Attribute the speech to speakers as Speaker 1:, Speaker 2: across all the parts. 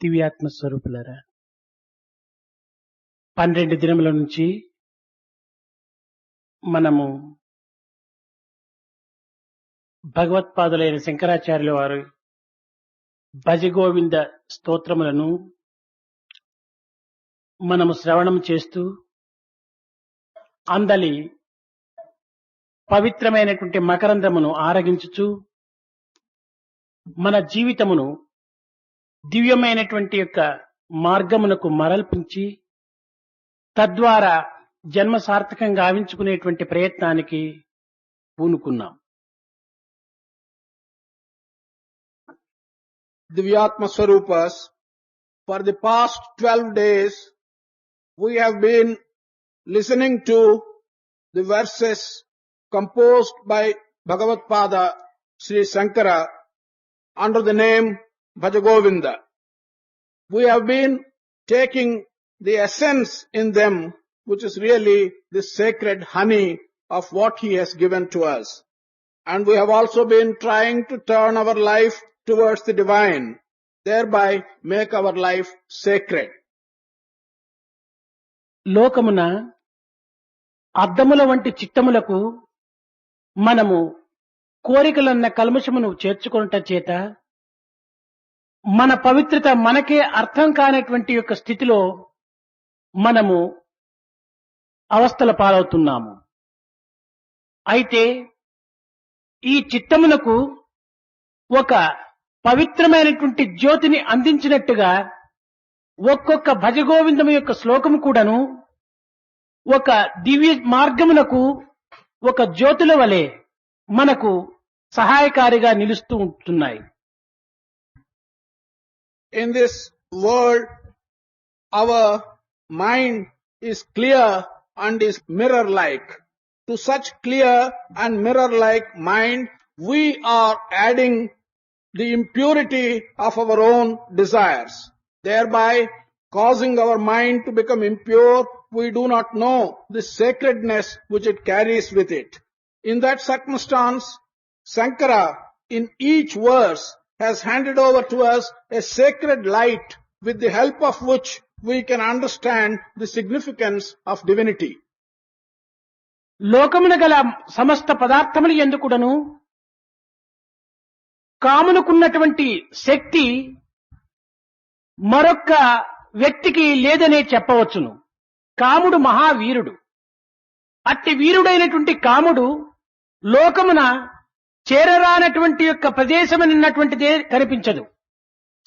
Speaker 1: దివ్యాత్మ స్వరూపులారా, 12 దినముల నుంచి మనము భగవత్పాదులైన శంకరాచార్యుల వారు భజగోవింద స్తోత్రములను మనము శ్రవణం చేస్తూ అందలి పవిత్రమైనటువంటి మకరందమును ఆరగించుచు మన జీవితమును దివ్యమైనటువంటి యొక్క మార్గమునకు మరల్పించి తద్వారా జన్మ సార్థకం గావించుకునేటువంటి ప్రయత్నానికి పూనుకున్నాం.
Speaker 2: Divyatma Swarupas, for the past 12 days, we have been listening to the verses composed by Bhagavatpada Sri Sankara under the name Bhajagovinda. We have been taking the essence in them, which is really the sacred honey of what he has given to us. And we have also been trying to turn our life towards the divine, thereby make our life sacred.
Speaker 1: లోకమున అద్దముల వంటి చిత్తములకు మనము కోరికలన్న కల్మషమును చేర్చుకొనుట చేత మన పవిత్రత మనకే అర్థం కానటువంటి యొక్క స్థితిలో మనము అవస్థల పాలవుతున్నాము. అయితే ఈ చిత్తమునకు ఒక పవిత్రమైనటువంటి జ్యోతిని అందించినట్టుగా ఒక్కొక్క భజగోవిందము యొక్క శ్లోకము కూడాను ఒక దివ్య మార్గమునకు ఒక జ్యోతుల వలె మనకు సహాయకారిగా నిలుస్తూ ఉంటున్నాయి.
Speaker 2: In this world, our mind is clear and is mirror-like. To such clear and mirror-like mind, we are adding the impurity of our own desires, thereby causing our mind to become impure. We do not know the sacredness which it carries with it. In that circumstance, Sankara, in each verse, has handed over to us a sacred light with the help of which we can understand the significance of divinity.
Speaker 1: లోకమున గల సమస్త పదార్థములు ఎందుకుడను కామునుకున్నటువంటి శక్తి మరొక్క వ్యక్తికి లేదనే చెప్పవచ్చును. కాముడు మహావీరుడు. అట్టి వీరుడైనటువంటి కాముడు లోకమున చేరరానటువంటి యొక్క ప్రదేశమనిన్నటువంటిదే కనిపించదు.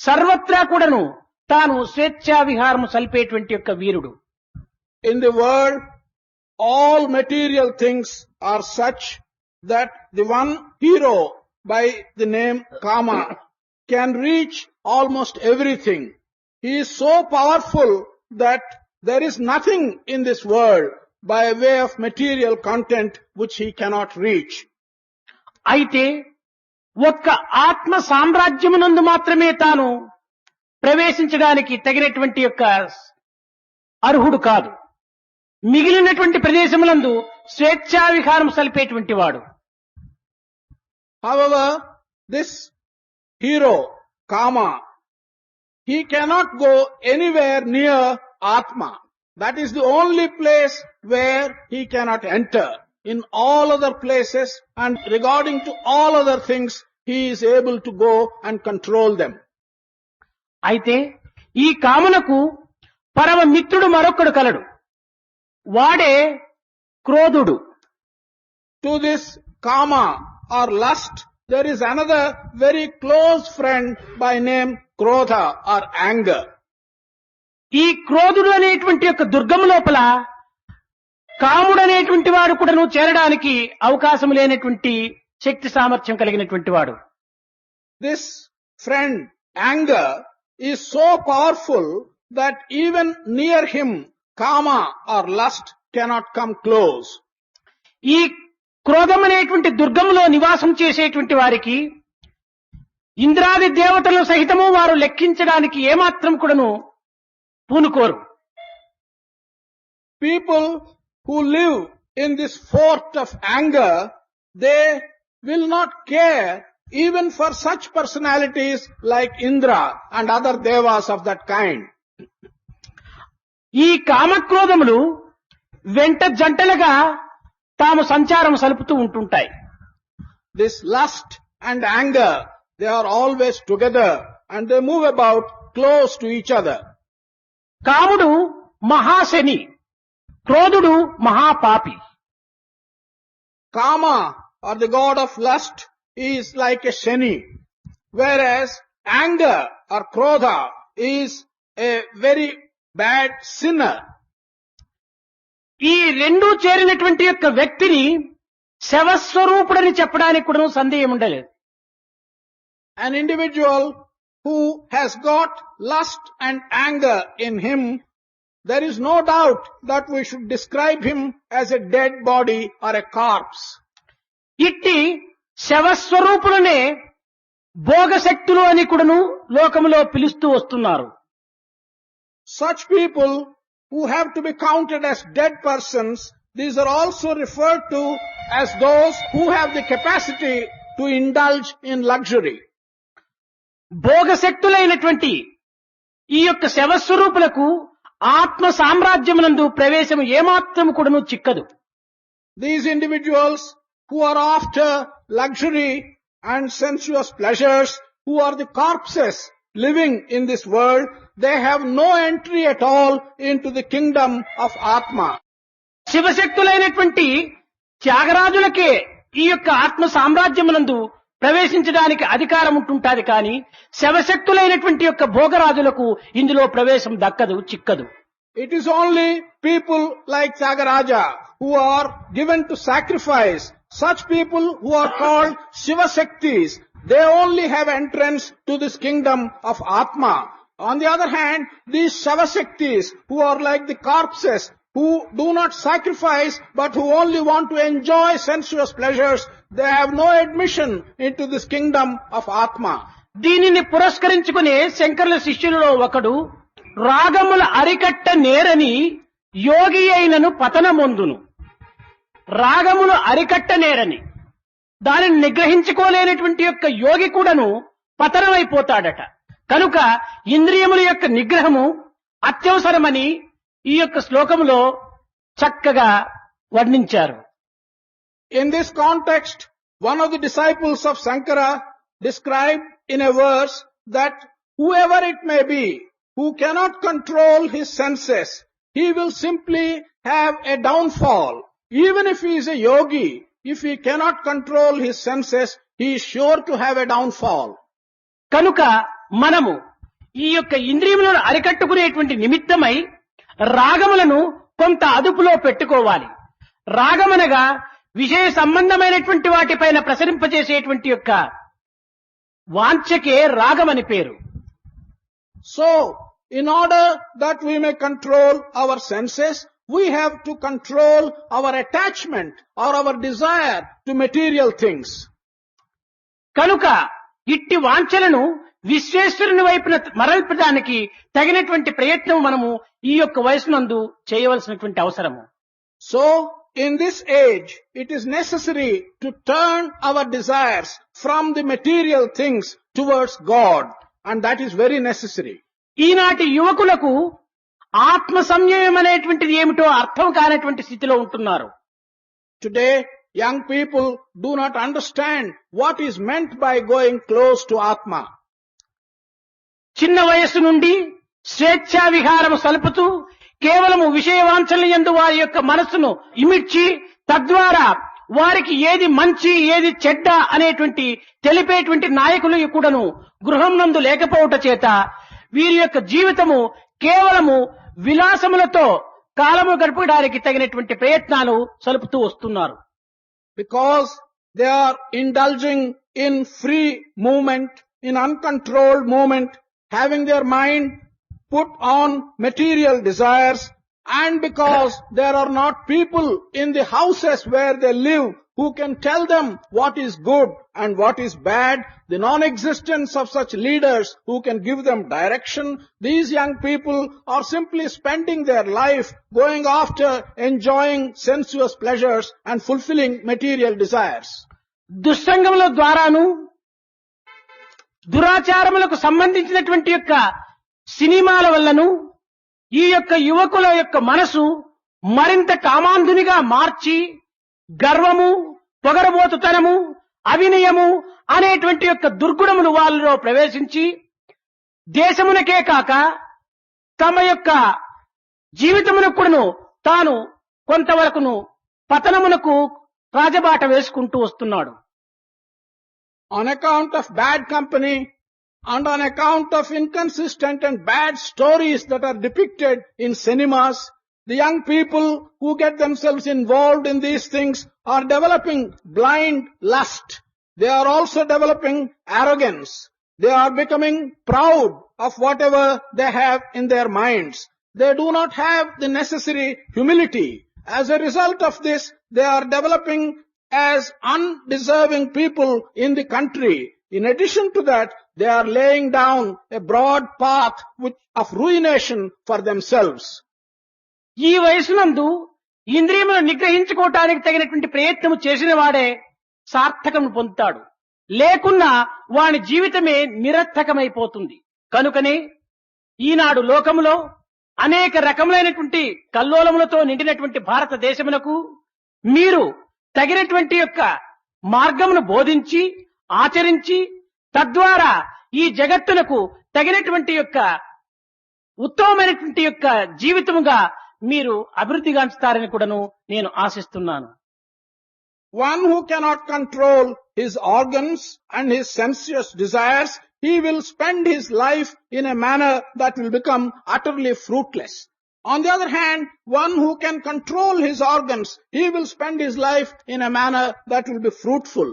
Speaker 1: సర్వత్రా కూడాను తాను స్వేచ్ఛా విహారము సల్పేటువంటి యొక్క వీరుడు.
Speaker 2: In the world, all material things are such that the one hero by the name Kama can reach almost everything. He is so powerful that there is nothing in this world by way of material content which he cannot reach.
Speaker 1: అయితే ఒక్క ఆత్మ సామ్రాజ్యమునందు మాత్రమే తాను ప్రవేశించడానికి తగినటువంటి యొక్క అర్హుడు కాదు. మిగిలినటువంటి ప్రదేశములందు స్వేచ్ఛా విహారం సల్పేటువంటి వాడు.
Speaker 2: However, this hero, Kama, he cannot go anywhere near Atma. That is the only place where he cannot enter. In all other places and regarding to all other things, he is able to go and control them.
Speaker 1: అయితే ఈ కామునకు పరమ మిత్రుడు మరొకడు కలడు. వాడే క్రోధుడు.
Speaker 2: To this Kama or lust, there is another very close friend by name Krodha or anger.
Speaker 1: ఈ క్రోధుడు అనేటువంటి యొక్క దుర్గము లోపల కాముడు అనేటువంటి వాడు కూడాను చేరడానికి అవకాశం లేనటువంటి శక్తి సామర్థ్యం కలిగినటువంటి వాడు.
Speaker 2: This friend, anger, is so powerful that even near him, Kama or lust cannot come close.
Speaker 1: ఈ క్రోధం అనేటువంటి దుర్గములో నివాసం చేసేటువంటి వారికి ఇంద్రాది దేవతల సహితము వారు లెక్కించడానికి ఏమాత్రం కూడాను పూనుకోరు.
Speaker 2: People who live in this fort of anger, they will not care even for such personalities like Indra and other devas of that kind.
Speaker 1: ఈ కామక్రోధములు వెంట జంటలుగా తాము సంచారం సలుపుతూ ఉంటుంటాయి.
Speaker 2: This lust and anger, they are always together and they move about close to each other.
Speaker 1: కాముడు మహాశని, క్రోధుడు మహాపాపి.
Speaker 2: Kama, or the god of lust, is like a Shani, whereas anger or Krodha is a very bad sinner.
Speaker 1: ఈ రెండూ చేరినటువంటి యొక్క వ్యక్తిని శవస్వరూపుడని చెప్పడానికి కూడా సందేహం ఉండలేదు.
Speaker 2: An individual who has got lust and anger in him, there is no doubt that we should describe him as a dead body or a corpse.
Speaker 1: ఇట్టి శవస్వరూపులనే భోగశక్తులు అని కూడాను లోకములో పిలుస్తూ వస్తున్నారు.
Speaker 2: Such people who have to be counted as dead persons, these are also referred to as those who have the capacity to indulge in luxury.
Speaker 1: భోగశక్తులైనటువంటి ఈ యొక్క శవస్వరూపులకు ఆత్మ సామ్రాజ్యమునందు ప్రవేశం ఏమాత్రం కూడాను చిక్కదు.
Speaker 2: These individuals who are after luxury and sensuous pleasures, who are the corpses living in this world, they have no entry at all into the kingdom of Atma.
Speaker 1: శివశక్తులైనటువంటి త్యాగరాజులకే ఈ యొక్క ఆత్మ సామ్రాజ్యమునందు ప్రవేశించడానికి అధికారం ఉంటుంటాది, కానీ శవశక్తులైనటువంటి యొక్క భోగరాజులకు ఇందులో ప్రవేశం దక్కదు, చిక్కదు.
Speaker 2: It is only people like Tyagaraja who are given to sacrifice. Such people who are called Shiva Shaktis, they only have entrance to this kingdom of Atma. On the other hand, these Shiva Shaktis who are like the corpses, who do not sacrifice but who only want to enjoy sensuous pleasures, they have no admission into this kingdom of Atma.
Speaker 1: దీనిని పురస్కరించుకునే శంకరుల శిష్యులలో ఒకడు రాగముల అరికట్ట నేరని యోగి అయినను పతనమొందును. రాగములు అరికట్ట నేరని, దానిని నిగ్రహించుకోలేనటువంటి యొక్క యోగి కూడాను పతనమైపోతాడట. కనుక ఇంద్రియముల యొక్క నిగ్రహము అత్యవసరమని ఈ యొక్క శ్లోకములో చక్కగా వర్ణించారు.
Speaker 2: In this context, one of the disciples of Sankara described in a verse that whoever it may be who cannot control his senses, he will simply have a downfall. Even if he is a yogi, if he cannot control his senses, he is sure to have a downfall.
Speaker 1: కనుక మనము ఈ యొక్క ఇంద్రియములను అరికట్టుకునేటువంటి నిమిత్తమై రాగములను కొంత అదుపులో పెట్టుకోవాలి. రాగమనగా విషయ సంబంధమైనటువంటి వాటిపైన ప్రసరింపజేసేటువంటి యొక్క వాంఛకే రాగమని పేరు.
Speaker 2: So, in order that we may control our senses, we have to control our attachment or our desire to material things.
Speaker 1: కనుక ఇట్టి వాంఛలను విశ్వేశ్వరుని వైపున మరల్పడానికి తగినటువంటి ప్రయత్నం మనము ఈ యొక్క వయసునందు చేయవలసినటువంటి అవసరము.
Speaker 2: So, in this age, it is necessary to turn our desires from the material things towards God, and that is very necessary.
Speaker 1: ఈనాటి యువకులకు ఆత్మ సంయమం అనేటువంటిది ఏమిటో అర్థం కానటువంటి స్థితిలో ఉంటున్నారు.
Speaker 2: Today, young people do not understand what is meant by going close to Atma.
Speaker 1: చిన్న వయస్సు నుండి స్వేచ్ఛా విహారము సలుపుతూ కేవలము విషయవాంఛల యందు వారి యొక్క మనస్సును ఇమిడ్చి తద్వారా వారికి ఏది మంచి ఏది చెడ్డ అనేటువంటి తెలిపేటువంటి నాయకులు కూడాను గృహం నందు లేకపోవట చేత వీరి యొక్క జీవితము కేవలము విలాసములతో కాలము గడపడానికి తగినటువంటి ప్రయత్నాలు సలుపుతూ వస్తున్నారు.
Speaker 2: Because they are indulging in free movement, in uncontrolled movement, having their mind put on material desires, and because there are not people in the houses where they live who can tell them what is good and what is bad, the non-existence of such leaders who can give them direction, these young people are simply spending their life going after enjoying sensuous pleasures and fulfilling material desires.
Speaker 1: దుస్సంగముల ద్వారాను దురాచారములకు సంబంధించినటువంటి యొక్క సినిమాల వల్లను ఈ యొక్క యువకుల యొక్క మనసు మరింత కామాంధునిగా మార్చి గర్వము, పొగరబోతుతనము, అవినయము అనేటువంటి యొక్క దుర్గుణములు వాళ్ళలో ప్రవేశించి దేశమునకే కాక తమ యొక్క జీవితమునకు కూడాను తాను కొంతవరకును పతనమునకు రాజబాట వేసుకుంటూ వస్తున్నాడు.
Speaker 2: On account of bad company and on account of inconsistent and bad stories that are depicted in cinemas, the young people who get themselves involved in these things are developing blind lust. They are also developing arrogance. They are becoming proud of whatever they have in their minds. They do not have the necessary humility. As a result of this, they are developing as undeserving people in the country. In addition to that, they are laying down a broad path of ruination for themselves.
Speaker 1: ఈ వయసునందు ఇంద్రియములను నిగ్రహించుకోవటానికి తగినటువంటి ప్రయత్నం చేసిన వాడే సార్థకం పొందుతాడు. లేకున్నా వాని జీవితమే నిరర్థకమైపోతుంది. కనుకనే ఈనాడు లోకములో అనేక రకములైనటువంటి కల్లోలములతో నిండినటువంటి భారతదేశమునకు మీరు తగినటువంటి యొక్క మార్గమును బోధించి ఆచరించి తద్వారా ఈ జగత్తునకు తగినటువంటి యొక్క ఉత్తమమైనటువంటి యొక్క జీవితముగా మీరు అభివృద్ధిగాంచుతారని కూడాను నేను ఆశిస్తున్నాను.
Speaker 2: One who cannot control his organs and his sensuous desires, he will spend his life in a manner that will become utterly fruitless. On the other hand, one who can control his organs, he will spend his life in a manner that will be fruitful.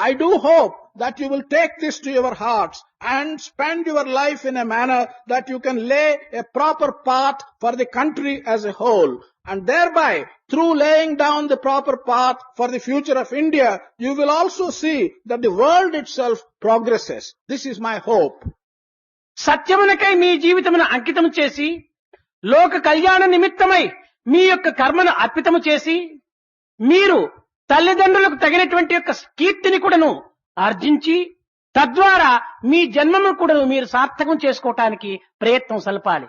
Speaker 2: I do hope that you will take this to your hearts and spend your life in a manner that you can lay a proper path for the country as a whole. And thereby, through laying down the proper path for the future of India, you will also see that the world itself progresses. This is my hope.
Speaker 1: సత్యమునకై మీ జీవితమును అంకితము చేసి లోక కళ్యాణ నిమిత్తమై మీ యొక్క కర్మను అర్పితము చేసి మీరు తల్లిదండ్రులకు తగినటువంటి యొక్క కీర్తిని కూడాను ఆర్జించి తద్వారా మీ జన్మను కూడాను మీరు సార్థకం చేసుకోవటానికి ప్రయత్నం సలపాలి.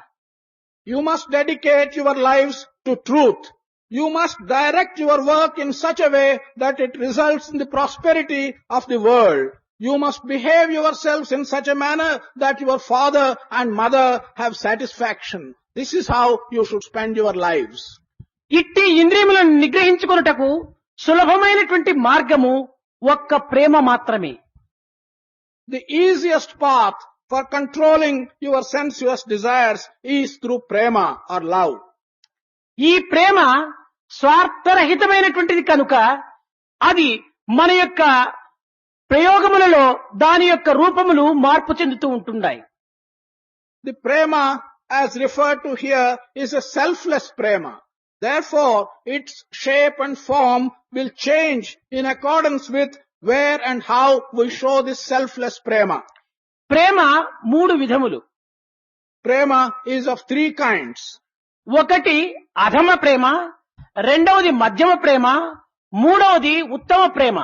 Speaker 2: You must dedicate your lives to truth. You must direct your work in such a way that it results in the prosperity of the world. You must behave yourselves in such a manner that your father and mother have satisfaction. This is how you should spend your lives.
Speaker 1: ఇట్టి ఇంద్రియములను నిగ్రహించుకొనుటకు సులభమైనటువంటి మార్గము ఒక్క ప్రేమ మాత్రమే.
Speaker 2: The easiest path for controlling your sensuous desires is through prema or love.
Speaker 1: ఈ ప్రేమ స్వార్థరహితమైనటువంటిది కనుక అది మన యొక్క ప్రయోగములలో దాని యొక్క రూపములు మార్పు చెందుతూ ఉంటున్నాయి.
Speaker 2: The prema as referred to here is a selfless prema. Therefore, its shape and form will change in accordance with where and how we show this selfless prema.
Speaker 1: ప్రేమ మూడు విధములు.
Speaker 2: Prema is of three kinds.
Speaker 1: ఒకటి అధమ ప్రేమ, రెండవది మధ్యమ ప్రేమ, మూడవది ఉత్తమ ప్రేమ.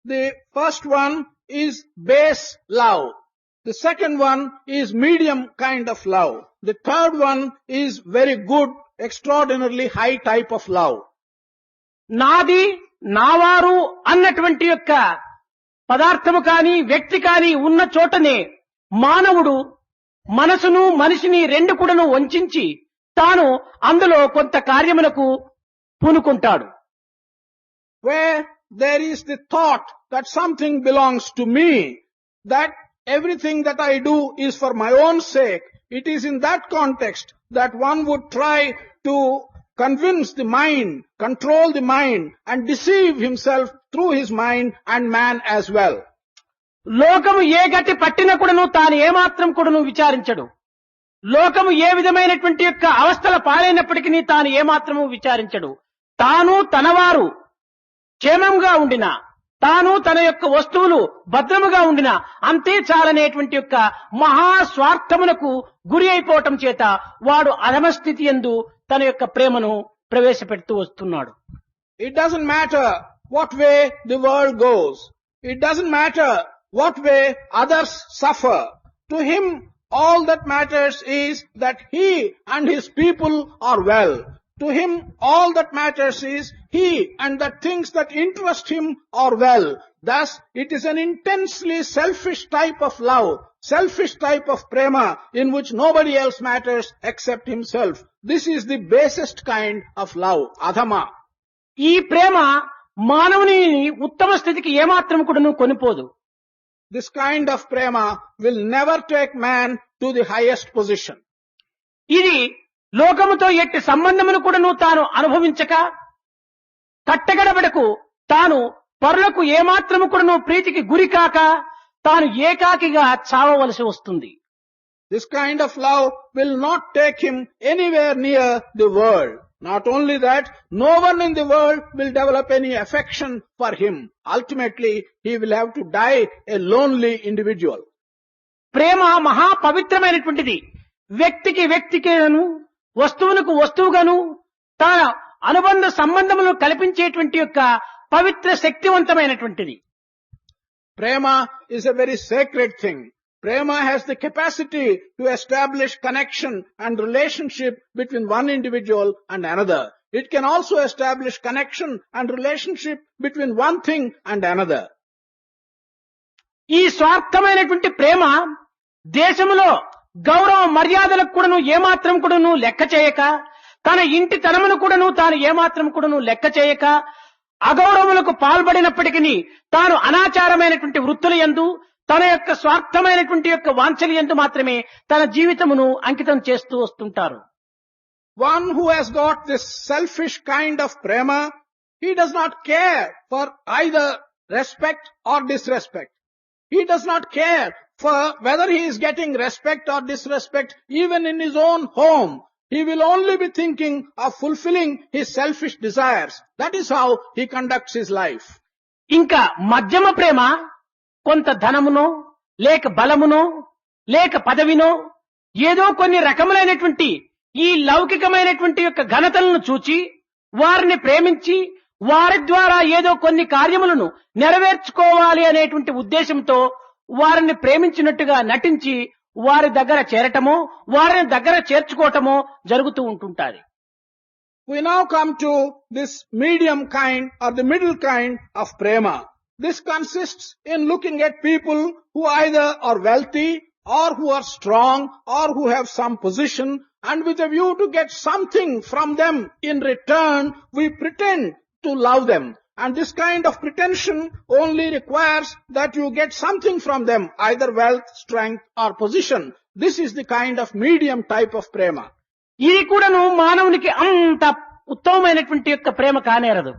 Speaker 2: The first one is base love. The second one is medium kind of love. The third one is very good, extraordinarily high type of love.
Speaker 1: నాది నావారు అన్నటువంటి యొక్క పదార్థము కాని వ్యక్తి కాని ఉన్న చోటనే మానవుడు మనసును మనిషిని రెండు కూడాను వంచించి తాను అందులో కొంత కార్యములకు పూనుకుంటాడు.
Speaker 2: Where there is the thought that something belongs to me, that everything that I do is for my own sake, it is in that context that one would try to convince the mind, control the mind and deceive himself through his mind and man as well.
Speaker 1: లోకము ఏ గతి పట్టిన కూడాను తాను ఏమాత్రం కూడాను విచారించడు. లోకము ఏ విధమైనటువంటి యొక్క అవస్థల పాలైనప్పటికీ తాను ఏమాత్రము విచారించడు. తాను తనవారు క్షేమంగా ఉండినా, తాను తన యొక్క వస్తువులు భద్రముగా ఉండినా అంతే చాలనేటువంటి యొక్క మహాస్వార్థమునకు గురి అయిపోవటం చేత వాడు అధమస్థితి యందు తన యొక్క ప్రేమను ప్రవేశపెడుతూ వస్తున్నాడు.
Speaker 2: It doesn't matter what way the world goes. It doesn't matter what way others suffer. To him, all that matters is that he and his people are well. To him, all that matters is he and the things that interest him are well. Thus, it is an intensely selfish type of love, selfish type of prema, in which nobody else matters except himself. This is the basest kind of love, adhama.
Speaker 1: ఈ ప్రేమ మానవుని ఉత్తమ స్థితికి ఏమాత్రం కూడాను కొనిపోదు.
Speaker 2: This kind of prema will never take man to the highest position.
Speaker 1: ఇది లోకముతో ఎట్టి సంబంధమును కూడాను తాను అనుభవించక కట్టగడబడకు తాను పరులకు ఏమాత్రము కూడాను ప్రీతికి గురికాక తాను ఏకాకిగా చావవలసి వస్తుంది.
Speaker 2: This kind of love will not take him anywhere near the world. Not only that, no one in the world will develop any affection for him. Ultimately, he will have to die a lonely individual.
Speaker 1: ప్రేమ మహా పవిత్రమైనటువంటిది. వ్యక్తికి వ్యక్తికిను వస్తువులకు వస్తువుగాను తన అనుబంధ సంబంధములను కల్పించేటువంటి యొక్క పవిత్ర శక్తివంతమైనటువంటిది.
Speaker 2: Prema is a very sacred thing. Prema has the capacity to establish connection and relationship between one individual and another. It can also establish connection and relationship between one thing and another.
Speaker 1: ఈ స్వార్థమైనటువంటి ప్రేమ దేశములో గౌరవ మర్యాదలకు కూడాను ఏమాత్రం కూడాను లెక్క చేయక తన ఇంటి తనమును కూడాను తాను ఏమాత్రం కూడాను లెక్క చేయక అగౌరవములకు పాల్పడినప్పటికీ తాను అనాచారమైనటువంటి వృత్తుల యందు తన యొక్క స్వార్థమైనటువంటి యొక్క వాంఛల యందు మాత్రమే తన జీవితమును అంకితం చేస్తూ వస్తుంటారు.
Speaker 2: One who has got this selfish kind of prema, he does not care for either respect or disrespect. He does not care for whether he is getting respect or disrespect even in his own home. He will only be thinking of fulfilling his selfish desires. That is how he conducts his life.
Speaker 1: ఇంకా మధ్యమ ప్రేమ కొంత ధనమునో లేక బలమునో లేక పదవినో ఏదో కొన్ని రకములైనటువంటి ఈ లౌకికమైనటువంటి యొక్క ఘనతలను చూచి వారిని ప్రేమించి వారి ద్వారా ఏదో కొన్ని కార్యములను నెరవేర్చుకోవాలి అనేటువంటి ఉద్దేశంతో వారిని ప్రేమించినట్టుగా నటించి వారి దగ్గర చేరటమో వారిని దగ్గర చేర్చుకోవటమో జరుగుతూ ఉంటుంటారు.
Speaker 2: We now come to this medium kind or the middle kind of prema. This consists in looking at people who either are wealthy or who are strong or who have some position, and with a view to get something from them in return, we pretend to love them. And this kind of pretension only requires that you get something from them, either wealth, strength or position. This is the kind of medium type of prema.
Speaker 1: ఇది కూడాను మానవునికి అంత ఉత్తమమైనటువంటి యొక్క ప్రేమ కానేరదు.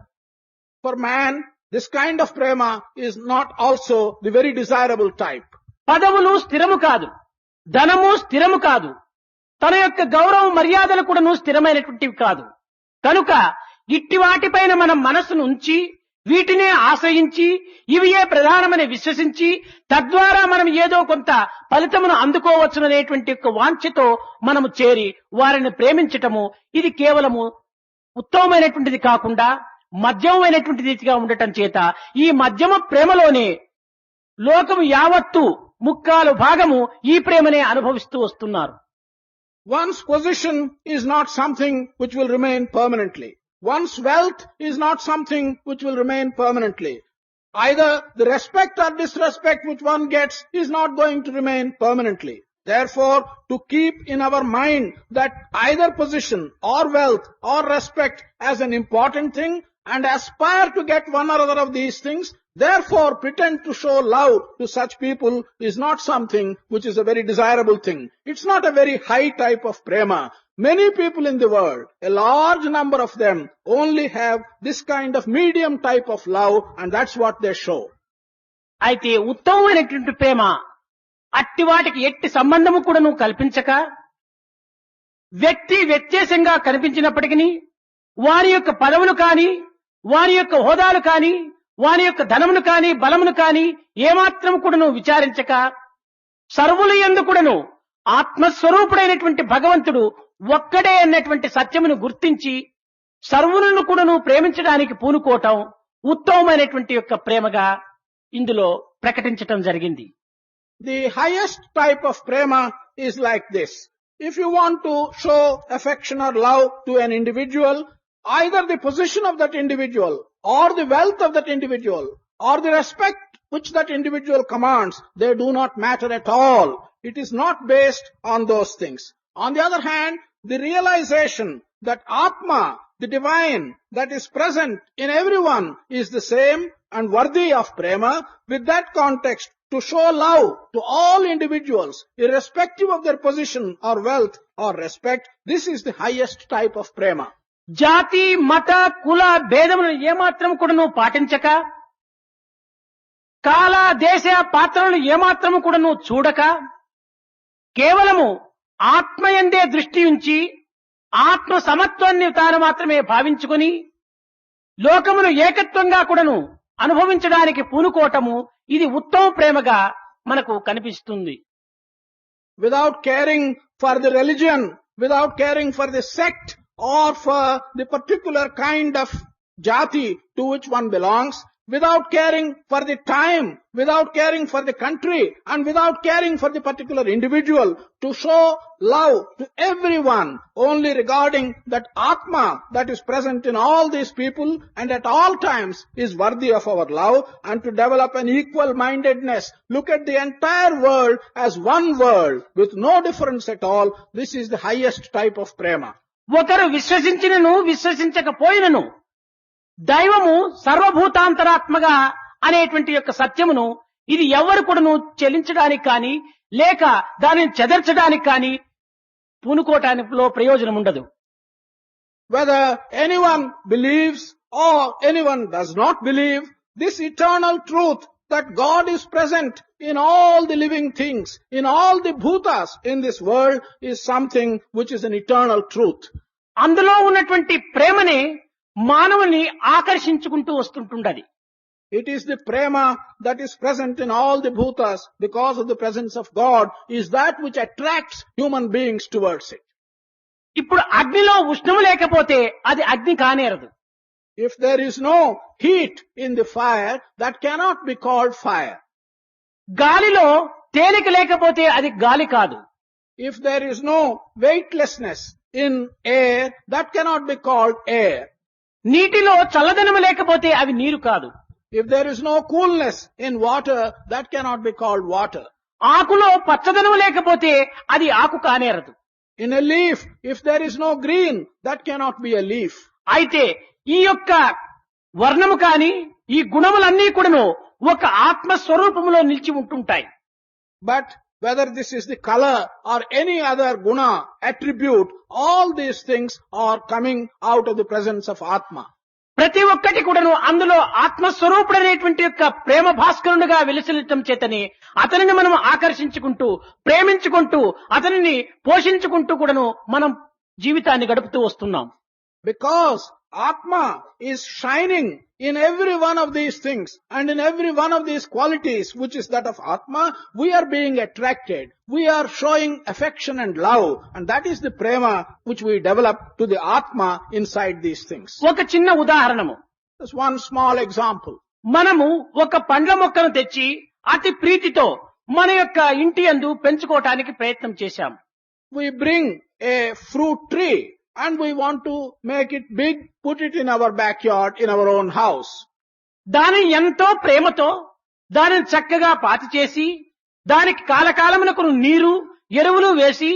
Speaker 2: For man, this kind of prema is not also the very desirable type.
Speaker 1: పదవులు స్థిరము కాదు, ధనము స్థిరము కాదు, తన యొక్క గౌరవ మర్యాదలు కూడాను స్థిరమైనటువంటివి కాదు. కనుక ఇట్టి వాటిపైన మనం మనస్సును ఉంచి వీటినే ఆశ్రయించి ఇవియే ప్రధానమని విశ్వసించి తద్వారా మనం ఏదో కొంత ఫలితమును అందుకోవచ్చుననేటువంటి యొక్క వాంఛతో మనము చేరి వారిని ప్రేమించటము ఇది కేవలము ఉత్తమమైనటువంటిది కాకుండా మధ్యమైనటువంటి రీతిగా ఉండటం చేత ఈ మధ్యమ ప్రేమలోనే లోకము యావత్తు ముక్కాలు భాగము ఈ ప్రేమనే అనుభవిస్తూ వస్తున్నారు.
Speaker 2: One's position is not something which will remain permanently. One's wealth is not something which will remain permanently. Either the respect or disrespect which one gets is not going to remain permanently. Therefore, to keep in our mind that either position or wealth or respect as an important thing and aspire to get one or other of these things, therefore pretend to show love to such people is not something which is a very desirable thing. It's not a very high type of prema. Many people in the world, a large number of them, only have this kind of medium type of love, and that's what they show.
Speaker 1: అయితే ఉత్తమమైనటువంటి ప్రేమ అట్టి వాటికి ఎట్టి సంబంధము కూడా నువ్వు కల్పించక వ్యక్తి వ్యత్యాసంగా కనిపించినప్పటికీ వారి యొక్క పదవులు కాని వారి యొక్క హోదాలు కాని వారి యొక్క ధనమును కాని బలమును కాని ఏమాత్రం కూడా నువ్వు విచారించక సర్వుల యందు కూడాను ఆత్మస్వరూపుడైనటువంటి భగవంతుడు ఒక్కడే అన్నటువంటి సత్యమును గుర్తించి సర్వులను కూడా నువ్వు ప్రేమించడానికి పూనుకోవటం ఉత్తమమైనటువంటి యొక్క ప్రేమగా ఇందులో ప్రకటించటం జరిగింది.
Speaker 2: The highest type of prema is like this. If you want to show affection or love to an individual, either the position of that individual or the wealth of that individual or the respect which that individual commands, they do not matter at all. It is not based on those things. On the other hand, the realization that Atma, the divine that is present in everyone, is the same and worthy of prema, with that context, to show love to all individuals, irrespective of their position or wealth or respect, this is the highest type of prema.
Speaker 1: జాతి మత కుల భేదములను ఏమాత్రం కూడా నువ్వు పాటించక, కాల దేశ పాత్రలను ఏమాత్రము కూడా నువ్వు చూడక, కేవలము ఆత్మయందే దృష్టి ఉంచి ఆత్మ సమత్వాన్ని తాను మాత్రమే భావించుకొని లోకమును ఏకత్వంగా కూడాను అనుభవించడానికి పూనుకోవటము, ఇది ఉత్తమ ప్రేమగా మనకు కనిపిస్తుంది.
Speaker 2: Without caring for the religion, without caring for the sect or for the particular kind of jati to which one belongs, without caring for the time, without caring for the country, and without caring for the particular individual, to show love to everyone, only regarding that Atma that is present in all these people and at all times is worthy of our love, and to develop an equal mindedness, look at the entire world as one world with no difference at all, this is the highest type of prema.
Speaker 1: ఒకరు విశ్వసించినను విశ్వసించకపోయినను దైవము సర్వభూతాంతరాత్మగా అనేటువంటి యొక్క సత్యమును ఇది ఎవరు కూడాను చెలించడానికి కానీ లేక దానిని చెదర్చడానికి కానీ పూనుకోవటానిలో ప్రయోజనం ఉండదు.
Speaker 2: Whether anyone believes or anyone does not believe, this eternal truth that God is present in all the living things, in all the bhutas in this world, is something which is an eternal truth.
Speaker 1: అందులో ఉన్నటువంటి ప్రేమని మానవుని ఆకర్షించుకుంటూ వస్తుంటుండది.
Speaker 2: It is the prema that is present in all the bhutas because of the presence of God is that which attracts human beings towards it.
Speaker 1: ఇప్పుడు అగ్నిలో ఉష్ణము లేకపోతే అది అగ్ని కానేరదు.
Speaker 2: If there is no heat in the fire, that cannot be called fire.
Speaker 1: గాలిలో తేలిక లేకపోతే అది గాలి కాదు.
Speaker 2: If there is no weightlessness in air, that cannot be called air.
Speaker 1: నీటిలో చల్లదనము లేకపోతే అవి నీరు కాదు.
Speaker 2: If there is no coolness in water, that cannot be called water.
Speaker 1: ఆకులో పచ్చదనము లేకపోతే అది ఆకు కానేరదు.
Speaker 2: In a leaf, if there is no green, that cannot be a leaf.
Speaker 1: అయితే ఈ యొక్క వర్ణము కాని ఈ గుణములన్నీ కూడాను ఒక ఆత్మ స్వరూపములో నిలిచి ఉంటుంటాయి.
Speaker 2: But whether this is the color or any other guna, attribute, all these things are coming out of the presence of Atma.
Speaker 1: ప్రతి ఒక్కటి కూడాను అందులో ఆత్మస్వరూపుడనేటువంటి యొక్క ప్రేమ భాస్కరునిగా వెలిసిల్లటం చేతని అతనిని మనం ఆకర్షించుకుంటూ ప్రేమించుకుంటూ అతనిని పోషించుకుంటూ కూడాను మనం జీవితాన్ని గడుపుతూ వస్తున్నాం.
Speaker 2: Because Atma is shining in every one of these things and in every one of these qualities which is that of Atma, we are being attracted. We are showing affection and love, and that is the prema which we develop to the Atma inside these things.
Speaker 1: ఒక చిన్న ఉదాహరణము.
Speaker 2: Just one small example.
Speaker 1: మనము ఒక పండ్ల మొక్కను తెచ్చి అతి ప్రీతితో మన యొక్క ఇంటి యందు పెంచుకోవటానికి ప్రయత్నం చేశాం.
Speaker 2: We bring a fruit tree and we want to make it big, put it in our backyard, in our own house.
Speaker 1: దానిని ఎంతో ప్రేమతో దానిని చక్కగా పాతి చేసి దానికి కాలకాలమునకు నీరు ఎరువులు వేసి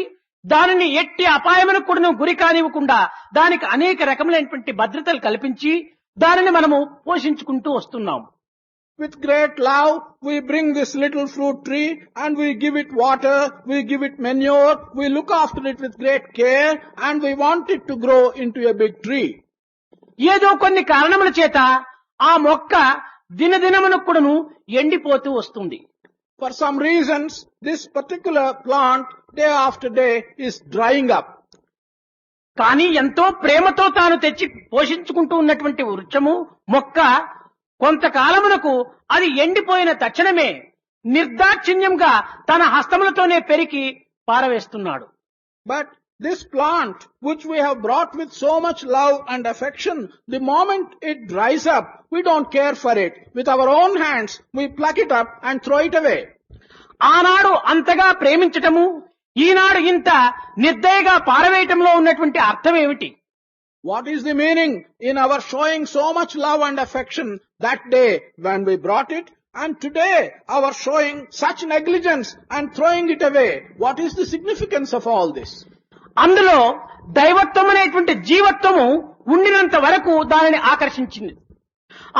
Speaker 1: దానిని ఎట్టి అపాయమునకు కూడా గురి కానివ్వకుండా దానికి అనేక రకములైనటువంటి భద్రతలు కల్పించి దానిని మనము పోషించుకుంటూ వస్తున్నాం.
Speaker 2: With great love, we bring this little fruit tree and we give it water, we give it manure, we look after it with great care and we want it to grow into a big tree.
Speaker 1: ఏదో కొన్ని కారణముల చేత ఆ మొక్క దినదినమునకు కూడాను ఎండిపోతూ వస్తుంది.
Speaker 2: For some reasons, this particular plant day after day is drying up.
Speaker 1: కానీ ఎంతో ప్రేమతో తాను తెచ్చి పోషించుకుంటూ ఉన్నటువంటి వృక్షము మొక్క కొంతకాలమునకు అది ఎండిపోయిన తక్షణమే నిర్దాక్షిణ్యంగా తన హస్తములతోనే పెరికి పారవేస్తున్నాడు.
Speaker 2: But This plant, which we have brought with so much love and affection, the moment it dries up, we don't care for it. With our own hands, we pluck it up and throw it away.
Speaker 1: ఆనాడు అంతగా ప్రేమించటము ఈనాడు ఇంత నిర్దయగా పారవేయటంలో ఉన్నటువంటి అర్థం ఏమిటి?
Speaker 2: What is the meaning in our showing so much love and affection that day when we brought it, and today our showing such negligence and throwing it away? What is the significance of all this?
Speaker 1: అందులో దైవత్వం అనేటువంటి జీవత్వము ఉండినంత వరకు దానిని ఆకర్షించింది.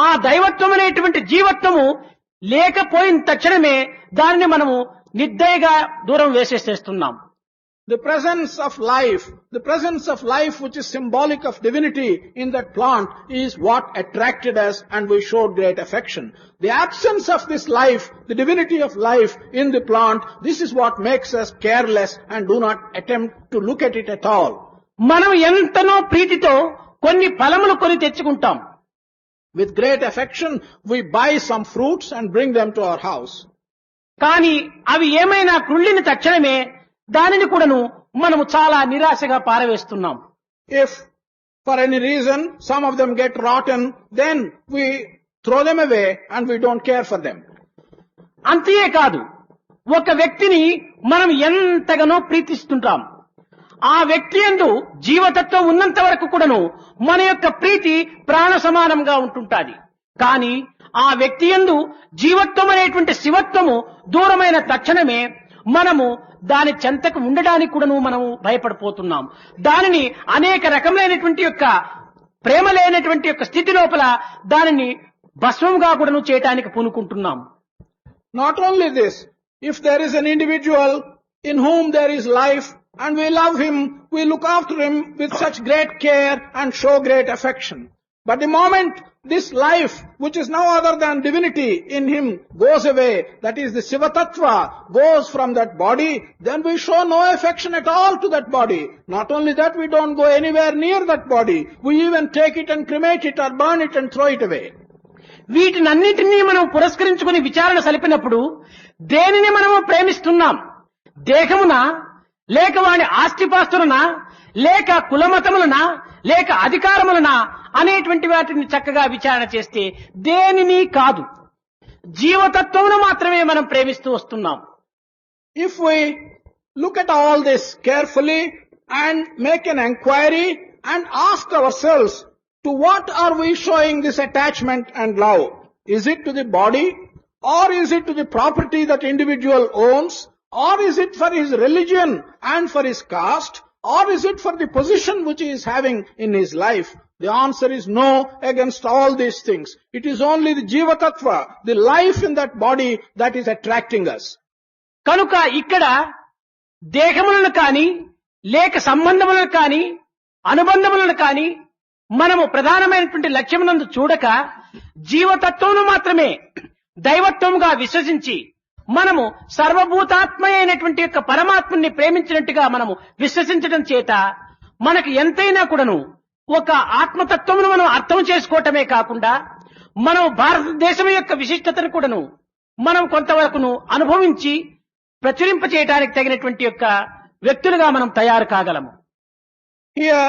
Speaker 1: ఆ దైవత్వం అనేటువంటి జీవత్వము లేకపోయిన తక్షణమే దానిని మనము నిర్దయగా దూరం వేసేసేస్తున్నాం.
Speaker 2: The presence of life which is symbolic of divinity in that plant is what attracted us and we showed great affection. The absence of this life, the divinity of life in the plant, this is what makes us careless and do not attempt to look at it at all.
Speaker 1: మనం ఎంతనో ప్రీతితో కొన్ని ఫలములు కొని తెచ్చుకుంటాం.
Speaker 2: With great affection, we buy some fruits and bring them to our house.
Speaker 1: కానీ అవి ఏమైనా కృళ్ళిన తక్షణమే దానిని కూడాను మనము చాలా నిరాశగా పారవేస్తున్నాం.
Speaker 2: If for any reason some of them get rotten, then we throw them away and we don't care for them.
Speaker 1: అంతే కాదు, ఒక వ్యక్తిని మనం ఎంతగానో ప్రీతిస్తుంటాం. ఆ వ్యక్తి యందు జీవతత్వం ఉన్నంత వరకు కూడాను మన యొక్క ప్రీతి ప్రాణ సమానంగా ఉంటుంటాది. కానీ ఆ వ్యక్తి యందు జీవత్వం అనేటువంటి శివత్వము దూరమైన తక్షణమే మనము దాని చెంతకు ఉండడానికి కూడాను మనము భయపడిపోతున్నాం. దానిని అనేక రకములైనటువంటి యొక్క ప్రేమ లేనటువంటి యొక్క స్థితి లోపల దానిని భస్మంగా కూడాను చేయటానికి పూనుకుంటున్నాం.
Speaker 2: Not only this, if there is an individual in whom there is life and we love him, we look after him with such great care and show great affection. But the moment this life, which is no other than divinity in him, goes away, that is the Shiva Tattva, goes from that body, then we show no affection at all to that body. Not only that, we don't go anywhere near that body. We even take it and cremate it or burn it and throw it away.
Speaker 1: వీటినన్నిటినీ మనం పురస్కరించుకుని విచారణ సలిపినప్పుడు దేనిని మనము ప్రేమిస్తున్నాం? దేహమున, లేక వాని ఆస్తిపాస్తులనా, లేక కులమతములనా, లేక అధికారములనా అనేటువంటి వాటిని చక్కగా విచారణ చేస్తే దేనిని కాదు, జీవతత్వమును మాత్రమే మనం ప్రేమిస్తూ వస్తున్నాం.
Speaker 2: If we look at all this carefully and make an enquiry and ask ourselves, to what are we showing this attachment and love? Is it to the body, or is it to the property that individual owns, or is it for his religion and for his caste, or is it for the position which he is having in his life? The answer is no against all these things. It is only the Jiva Tattva, the life in that body, that is attracting us.
Speaker 1: కనుక ఇక్కడ దేహములను కానీ, లేక సంబంధములను కానీ, అనుబంధములను కానీ మనము ప్రధానమైనటువంటి లక్ష్యమునందు చూడక జీవతత్వమును మాత్రమే దైవత్వముగా విశ్వసించి మనము సర్వభూతాత్మ అయినటువంటి యొక్క పరమాత్మని ప్రేమించినట్టుగా మనము విశ్వసించడం చేత మనకు ఎంతైనా కూడాను ఒక ఆత్మతత్వమును మనం అర్థం చేసుకోవటమే కాకుండా మనం భారతదేశం యొక్క విశిష్టతను కూడాను మనం కొంతవరకును అనుభవించి ప్రచురింప చేయడానికి తగినటువంటి యొక్క వ్యక్తులుగా మనం తయారు కాగలము.
Speaker 2: Here,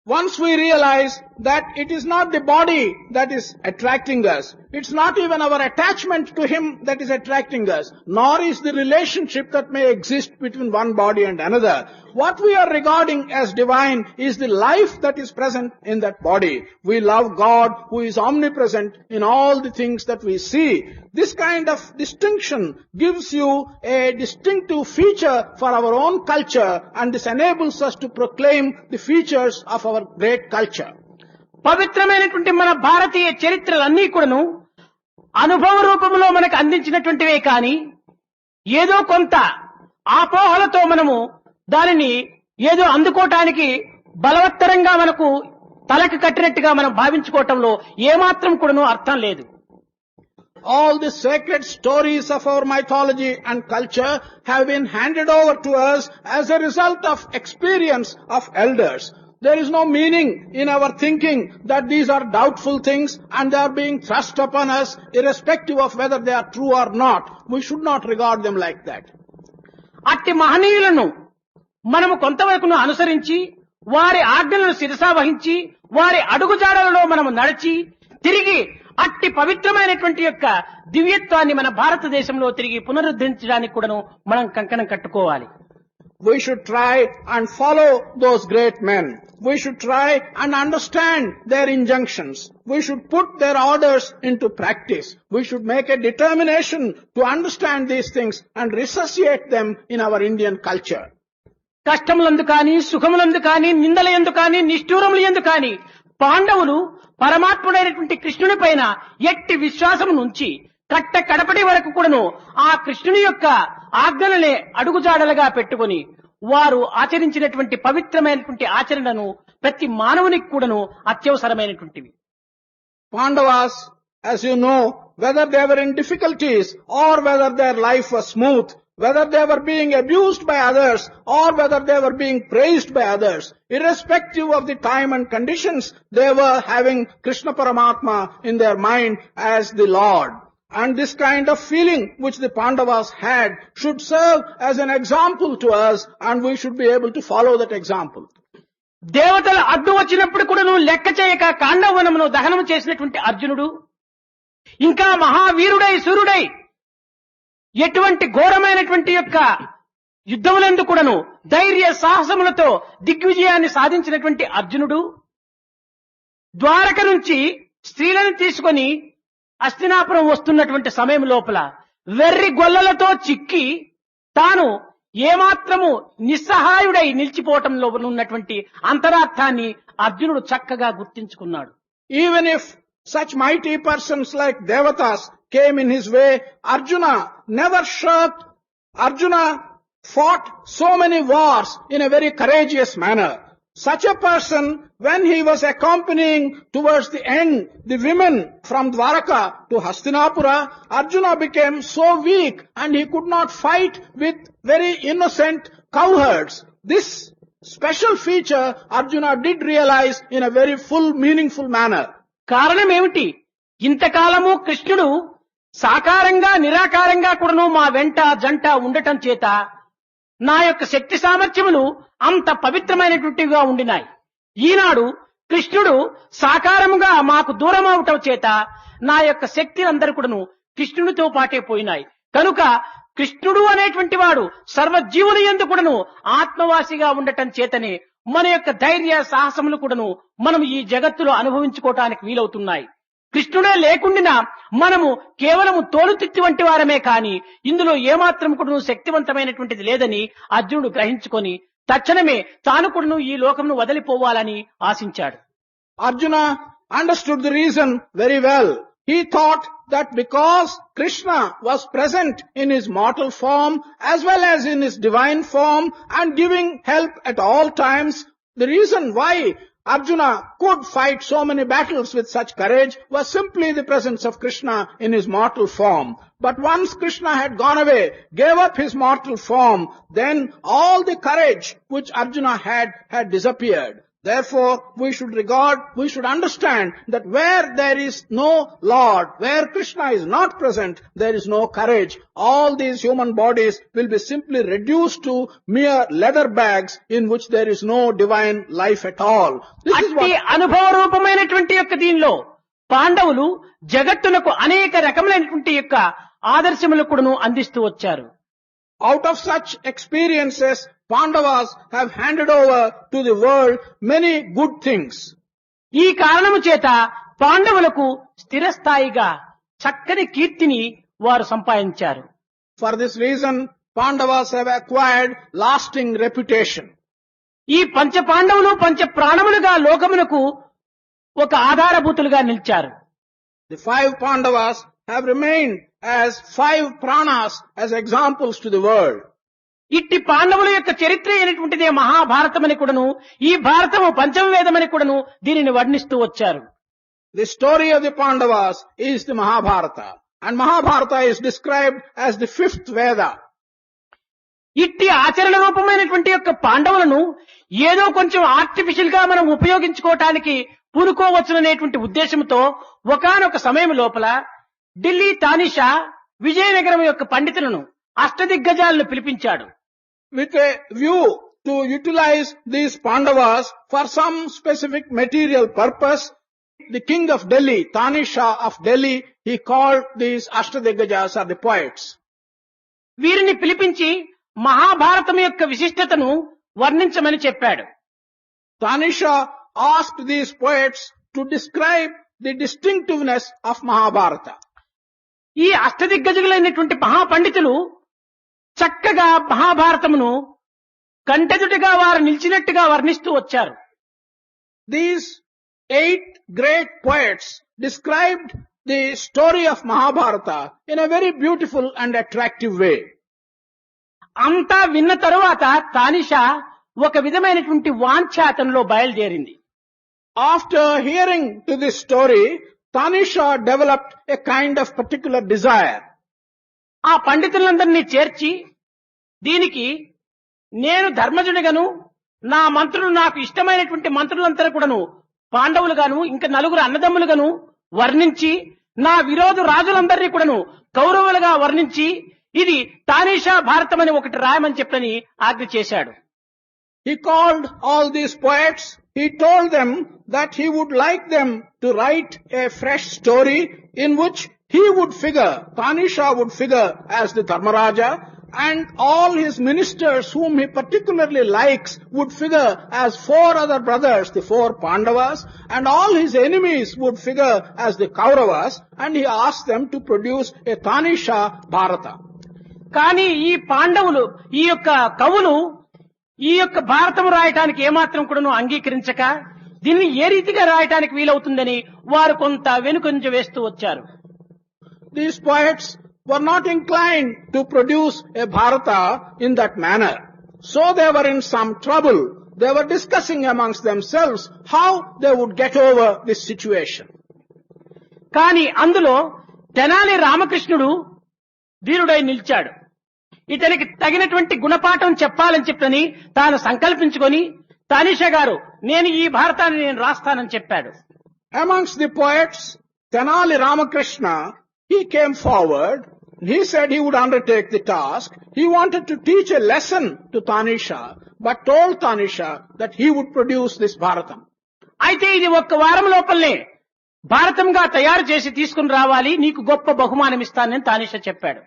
Speaker 2: once we realize that it is not the body that is attracting us, it's not even our attachment to him that is attracting us, nor is the relationship that may exist between one body and another. What we are regarding as divine is the life that is present in that body. We love God who is omnipresent in all the things that we see. This kind of distinction gives you a distinctive feature for our own culture, and this enables us to proclaim the features of our great culture.
Speaker 1: పవిత్రమైనటువంటి మన భారతీయ చరిత్రలన్నీ కూడాను అనుభవ రూపంలో మనకు అందించినటువంటివే కానీ ఏదో కొంత ఆపోహలతో మనము దానిని ఏదో అందుకోవటానికి బలవత్తరంగా మనకు తలకు కట్టినట్టుగా మనం భావించుకోవటంలో ఏమాత్రం కూడాను అర్థం లేదు.
Speaker 2: All the sacred stories of our mythology and culture have been handed over to us as a result of experience of elders. There is no meaning in our thinking that these are doubtful things and they are being thrust upon us irrespective of whether they are true or not. We should not regard them like that.
Speaker 1: అట్టి మహనీయులను మనము కొంతవరకును అనుసరించి వారి ఆజ్ఞలను శిరసావహించి వారి అడుగుజాడలలో మనము నడిచి తిరిగి అట్టి పవిత్రమైనటువంటి యొక్క దివ్యత్వాన్ని మన భారతదేశంలో తిరిగి పునరుద్ధరించడానికి కూడాను మనం కంకణం కట్టుకోవాలి.
Speaker 2: We should try and follow those great men. We should try and understand their injunctions. We should put their orders into practice. We should make a determination to understand these things and resuscitate them in our Indian culture.
Speaker 1: కష్టములందు కానీ సుఖములందు కానీ నిందలయందు కానీ నిష్ఠూరములందు కానీ పాండవులు పరమాత్ముడైనటువంటి కృష్ణుని పైన ఎట్టి విశ్వాసము నుంచి కట్ట కడపటి వరకు కూడాను ఆ కృష్ణుని యొక్క ఆజ్ఞలనే అడుగుజాడలుగా పెట్టుకొని వారు ఆచరించినటువంటి పవిత్రమైనటువంటి ఆచరణను ప్రతి మానవునికి కూడాను అత్యవసరమైనటువంటివి.
Speaker 2: Pandavas, as you know, whether they were in difficulties or whether their life was smooth, whether they were being abused by others or whether they were being praised by others, irrespective of the time and conditions, they were having Krishna Paramatma in their mind as the Lord. And this kind of feeling which the Pandavas had should serve as an example to us, and we should be able to follow that example.
Speaker 1: దేవతలు అడ్డు వచ్చినప్పుడు కూడాను లెక్క చేయక కాండవనమును దహనం చేసినటువంటి అర్జునుడు ఇంకా మహావీరుడై సూర్యుడై ఎటువంటి ఘోరమైనటువంటి యొక్క యుద్ధములందు కూడాను ధైర్య సాహసములతో దిగ్విజయాన్ని సాధించినటువంటి అర్జునుడు ద్వారక నుంచి స్త్రీలను తీసుకొని హస్తినాపురం వస్తున్నటువంటి సమయం లోపల వెర్రి గొల్లలతో చిక్కి తాను ఏమాత్రము నిస్సహాయుడై నిలిచిపోవటంలో ఉన్నటువంటి అంతరార్థాన్ని అర్జునుడు చక్కగా గుర్తించుకున్నాడు.
Speaker 2: Even if such mighty persons like Devatas came in his way, Arjuna never shirked. Arjuna fought so many wars in a very courageous manner. Such a person, when he was accompanying towards the end the women from Dwaraka to Hastinapura, Arjuna became so weak and he could not fight with very innocent cowherds. This special feature Arjuna did realize in a very full, meaningful manner.
Speaker 1: కారణం ఏమిటి? ఇంతకాలము కృష్ణుడు సాకారంగా నిరాకారంగా కూడాను మా వెంట జంట ఉండటం చేత నా యొక్క శక్తి సామర్థ్యములు అంత పవిత్రమైనటువంటివిగా ఉండినాయి. ఈనాడు కృష్ణుడు సాకారముగా మాకు దూరం అవటం చేత నా యొక్క శక్తి అందరూ కూడాను కృష్ణుడితో పాటే పోయినాయి. కనుక కృష్ణుడు అనేటువంటి వాడు సర్వజీవుల యందు కూడాను ఆత్మవాసిగా ఉండటం చేతనే మన యొక్క ధైర్య సాహసములు కూడాను మనం ఈ జగత్తులో అనుభవించుకోవటానికి వీలవుతున్నాయి. కృష్ణుడే లేకుండినా మనము కేవలము తోలుతిత్తి వంటి వారమే కాని ఇందులో ఏమాత్రం కూడాను శక్తివంతమైనటువంటిది లేదని అర్జునుడు గ్రహించుకొని తక్షణమే తాను కూడాను ఈ లోకమును వదిలిపోవాలని ఆశించాడు.
Speaker 2: Arjuna understood the reason very well. He thought that because Krishna was present in his mortal form as well as in his divine form and giving help at all times, the reason why Arjuna could fight so many battles with such courage was simply the presence of Krishna in his mortal form. But once Krishna had gone away, gave up his mortal form, then all the courage which Arjuna had disappeared. Therefore, we should understand that where there is no Lord, where Krishna is not present, there is no courage. All these human bodies will be simply reduced to mere leather bags in which there is no divine life at all.
Speaker 1: అట్టి అనుభవ రూపమైనటువంటి యొక్క దీనిలో పాండవులు జగత్తునకు అనేక రకములైనటువంటి యొక్క ఆదర్శములు కూడాను అందిస్తూ వచ్చారు.
Speaker 2: Out of such experiences, Pandavas have handed over to the world many good things.
Speaker 1: ఈ కారణము చేత పాండవులకు స్థిరస్థాయిగా చక్కని కీర్తిని వారు సంపాదించారు.
Speaker 2: For this reason, Pandavas have acquired lasting reputation.
Speaker 1: ఈ పంచ పాండవులు పంచ ప్రాణములుగా లోకమునకు ఒక ఆధారభూతులుగా నిలిచారు.
Speaker 2: The 5 Pandavas have remained as 5 pranas as examples to the world.
Speaker 1: ఇట్టి పాండవుల యొక్క చరిత్ర అయినటువంటిదే మహాభారతమని కూడాను ఈ భారతము పంచమ వేదమని కూడాను దీనిని వర్ణిస్తూ వచ్చారు.
Speaker 2: The story of the Pandavas is the Mahabharata, and Mahabharata is described as the 5th Veda.
Speaker 1: ఇట్టి ఆచరణ రూపమైనటువంటి యొక్క పాండవులను ఏదో కొంచెం ఆర్టిఫిషియల్ గా మనం ఉపయోగించుకోవటానికి పూనుకోవచ్చుననేటువంటి ఉద్దేశంతో ఒకానొక సమయం లోపల ఢిల్లీ తానిషా విజయనగరం యొక్క పండితులను అష్టదిగ్గజాలను పిలిపించాడు.
Speaker 2: With a view to utilize these Pandavas for some specific material purpose, the king of Delhi, Tanisha of Delhi, he called these Ashtadhiggajas or the poets.
Speaker 1: వీరిని పిలిపించి మహాభారతం యొక్క విశిష్టతను వర్ణించమని చెప్పాడు.
Speaker 2: Tanisha asked these poets to describe the distinctiveness of Mahabharata.
Speaker 1: ఈ అష్టదిగ్గజులైనటువంటి మహాపండితులు చక్కగా మహాభారతమును కంటెదుటిగా వారు నిలిచినట్టుగా వర్ణిస్తూ వచ్చారు.
Speaker 2: These 8 great poets described the story of Mahabharata in a very beautiful and attractive way.
Speaker 1: అంతా విన్న తరువాత తానిషా ఒక విధమైనటువంటి వాంఛ అతనిలో బయలుదేరింది.
Speaker 2: After hearing to this story, Tanisha developed a kind of particular desire.
Speaker 1: ఆ పండితులందరినీ చేర్చి దీనికి నేను ధర్మజుడిగాను నా మంత్రులు నాకు ఇష్టమైనటువంటి మంత్రులందరూ కూడాను పాండవులుగాను ఇంకా నలుగురు అన్నదమ్ములుగాను వర్ణించి నా విరోధు రాజులందరినీ కూడాను కౌరవులుగా వర్ణించి ఇది తానీషా భారతం అని ఒకటి రాయమని చెప్పని ఆజ్ఞ చేశాడు.
Speaker 2: He called all these poets. He told them that he would like them to write a fresh story in which he would figure, Tanisha would figure as the Dharmaraja, and all his ministers whom he particularly likes would figure as 4 other brothers, the 4 Pandavas, and all his enemies would figure as the Kauravas, and he asked them to produce a Tanisha Bharata.
Speaker 1: కానీ ఈ పాండవులు ఈ యొక్క కవులు ఈ యొక్క భారతం రాయటానికి ఏమాత్రం కూడాను అంగీకరించక దీన్ని ఏ రీతిగా రాయటానికి వీలవుతుందని వారు కొంత వెనుకంజ వేస్తూ వచ్చారు.
Speaker 2: These poets were not inclined to produce a Bharata in that manner. So they were in some trouble. They were discussing amongst themselves how they would get over this situation.
Speaker 1: కానీ అందులో తెనాలి రామకృష్ణుడు ధీరుడై నిలిచాడు. ఇతనికి తగినటువంటి గుణపాఠం చెప్పాలని చెప్పని తాను సంకల్పించుకొని తానిషా గారు నేను ఈ భారతాన్ని నేను రాస్తానని చెప్పాడు.
Speaker 2: Amongst the poets, Tenali Ramakrishna, he came forward. He said he would undertake the task. He wanted to teach a lesson to Tanisha, but told Tanisha that he would produce this Bharatam.
Speaker 1: అయితే ఇది ఒక్క వారం లోపలనే భారతంగా తయారు చేసి తీసుకుని రావాలి, నీకు గొప్ప బహుమానం ఇస్తానని తానిషా చెప్పాడు.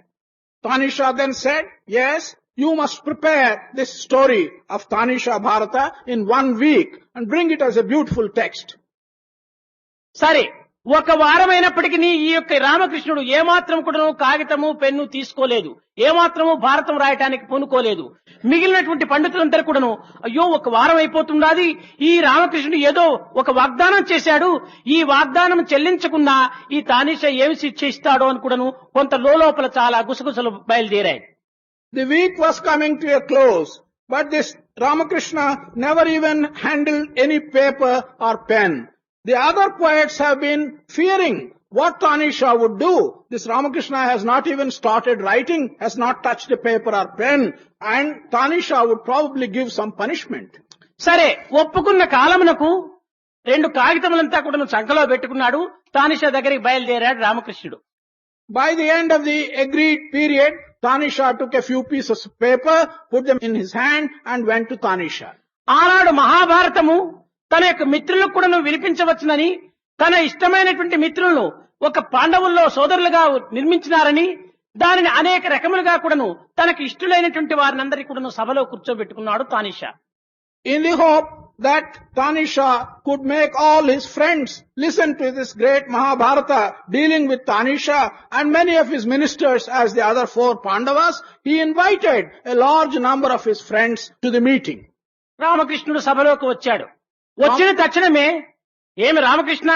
Speaker 2: Tanisha then said, yes, you must prepare this story of Tanisha Bharata in 1 week and bring it as a beautiful text.
Speaker 1: సరే, ఒక వారమైనప్పటికీ ఈ యొక్క రామకృష్ణుడు ఏమాత్రం కూడా కాగితము పెన్ను తీసుకోలేదు, ఏమాత్రము భారతం రాయటానికి పూనుకోలేదు. మిగిలినటువంటి పండితులందరూ కూడాను అయ్యో ఒక వారం అయిపోతున్నది, ఈ రామకృష్ణుడు ఏదో ఒక వాగ్దానం చేశాడు, ఈ వాగ్దానం చెల్లించకుండా ఈ తానిషా ఏమి శిక్ష ఇస్తాడో అని కూడాను కొంత లోపల చాలా గుసగుసలు బయలుదేరాయి.
Speaker 2: The week was coming to a close, but this Ramakrishna never even handled any paper or pen. The other poets have been fearing what Tanisha would do. This Ramakrishna has not even started writing, has not touched a paper or pen, and Tanisha would probably give some punishment.
Speaker 1: సరే, ఒప్పుకున్న కాలమునకు 2 కాగితములంతా కూడా సంకలో పెట్టుకున్నాడు. తానిషా దగ్గరికి బయలుదేరాడు రామకృష్ణుడు.
Speaker 2: By the end of the agreed period, Tanisha took a few pieces of paper, put them in his hand, and went to Tanisha.
Speaker 1: ఆనాడు మహాభారతము తన యొక్క మిత్రులకు కూడా వినిపించవచ్చునని, తన ఇష్టమైనటువంటి మిత్రులను ఒక పాండవుల్లో సోదరులుగా నిర్మించినారని, దానిని అనేక రకములుగా కూడాను తనకు ఇష్టలైనటువంటి వారినందరికీ కూడాను సభలో కూర్చోబెట్టుకున్నాడు Tanisha.
Speaker 2: In the hope that Tanisha could make all his friends listen to this great Mahabharata dealing with Tanisha and many of his ministers as the other 4 Pandavas, he invited a large number of his friends to the meeting.
Speaker 1: రామకృష్ణుడు సభలోకి వచ్చాడు. వచ్చిన తక్షణమే ఏమి రామకృష్ణ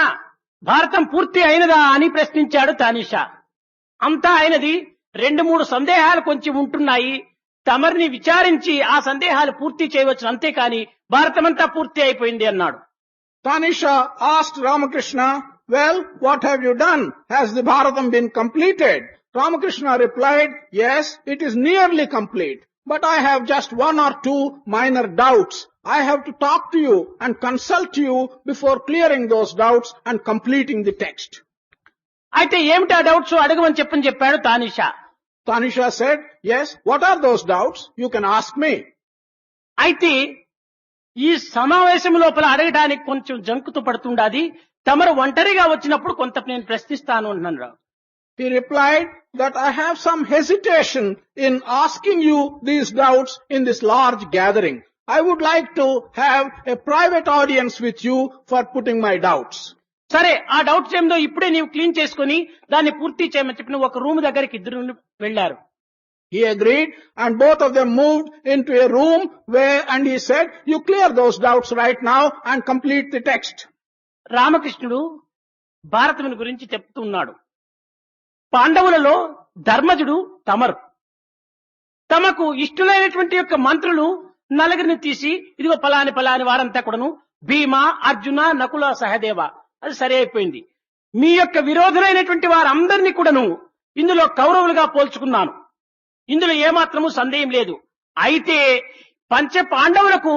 Speaker 1: భారతం పూర్తి అయినదా అని ప్రశ్నించాడు తానిషా. అంతా అయినది, 2-3 సందేహాలు కొంచెం ఉంటున్నాయి, తమరిని విచారించి ఆ సందేహాలు పూర్తి చేయవచ్చు, అంతేకాని భారతమంతా పూర్తి అయిపోయింది అన్నాడు.
Speaker 2: Tanisha asked Ramakrishna, well, what have you done? Has the Bharatam been completed? Ramakrishna replied, yes, it is nearly complete, but I have just 1 or 2 minor doubts. I have to talk to you and consult you before clearing those doubts and completing the text.
Speaker 1: అయితే ఏమిటి ఆ doubts అడగమని చెప్పాడు Tanisha.
Speaker 2: Tanisha said, yes, what are those doubts? You can ask me.
Speaker 1: అయితే ఈ సమావేశం లోపల అడగడానికి కొంచెం జంకుతూ పడుతుండాది. తమరు ఒంటరిగా వచ్చినప్పుడు కొంత నేను ప్రశ్నిస్తాను అన్నాను.
Speaker 2: He replied that I have some hesitation in asking you these doubts in this large gathering. I would like to have a private audience with you for putting my doubts.
Speaker 1: సరే, ఆ డౌట్స్ ఏమిదో ఇప్పుడే నీవు clean చేసుకుని దాన్ని పూర్తి చేయమని చెప్పిన ఒక రూమ్ దగ్గరికి ఇద్దరు వెళ్లారు.
Speaker 2: He agreed and both of them moved into a room and he said, you clear those doubts right now and complete the text.
Speaker 1: రామకృష్ణుడు భారతముని గురించి చెప్తున్నాడు. పాండవులలో ధర్మజుడు తమరు. తమకు ఇష్టలైనటువంటి యొక్క మంత్రులు నలుగురిని తీసి ఇదిగో పలాని పలాని వారంతా కూడాను భీమ, అర్జున, నకుల, సహదేవ. అది సరే అయిపోయింది. మీ యొక్క విరోధులైనటువంటి వారందరినీ కూడాను ఇందులో కౌరవులుగా పోల్చుకున్నాను. ఇందులో ఏమాత్రము సందేహం లేదు. అయితే పంచ పాండవులకు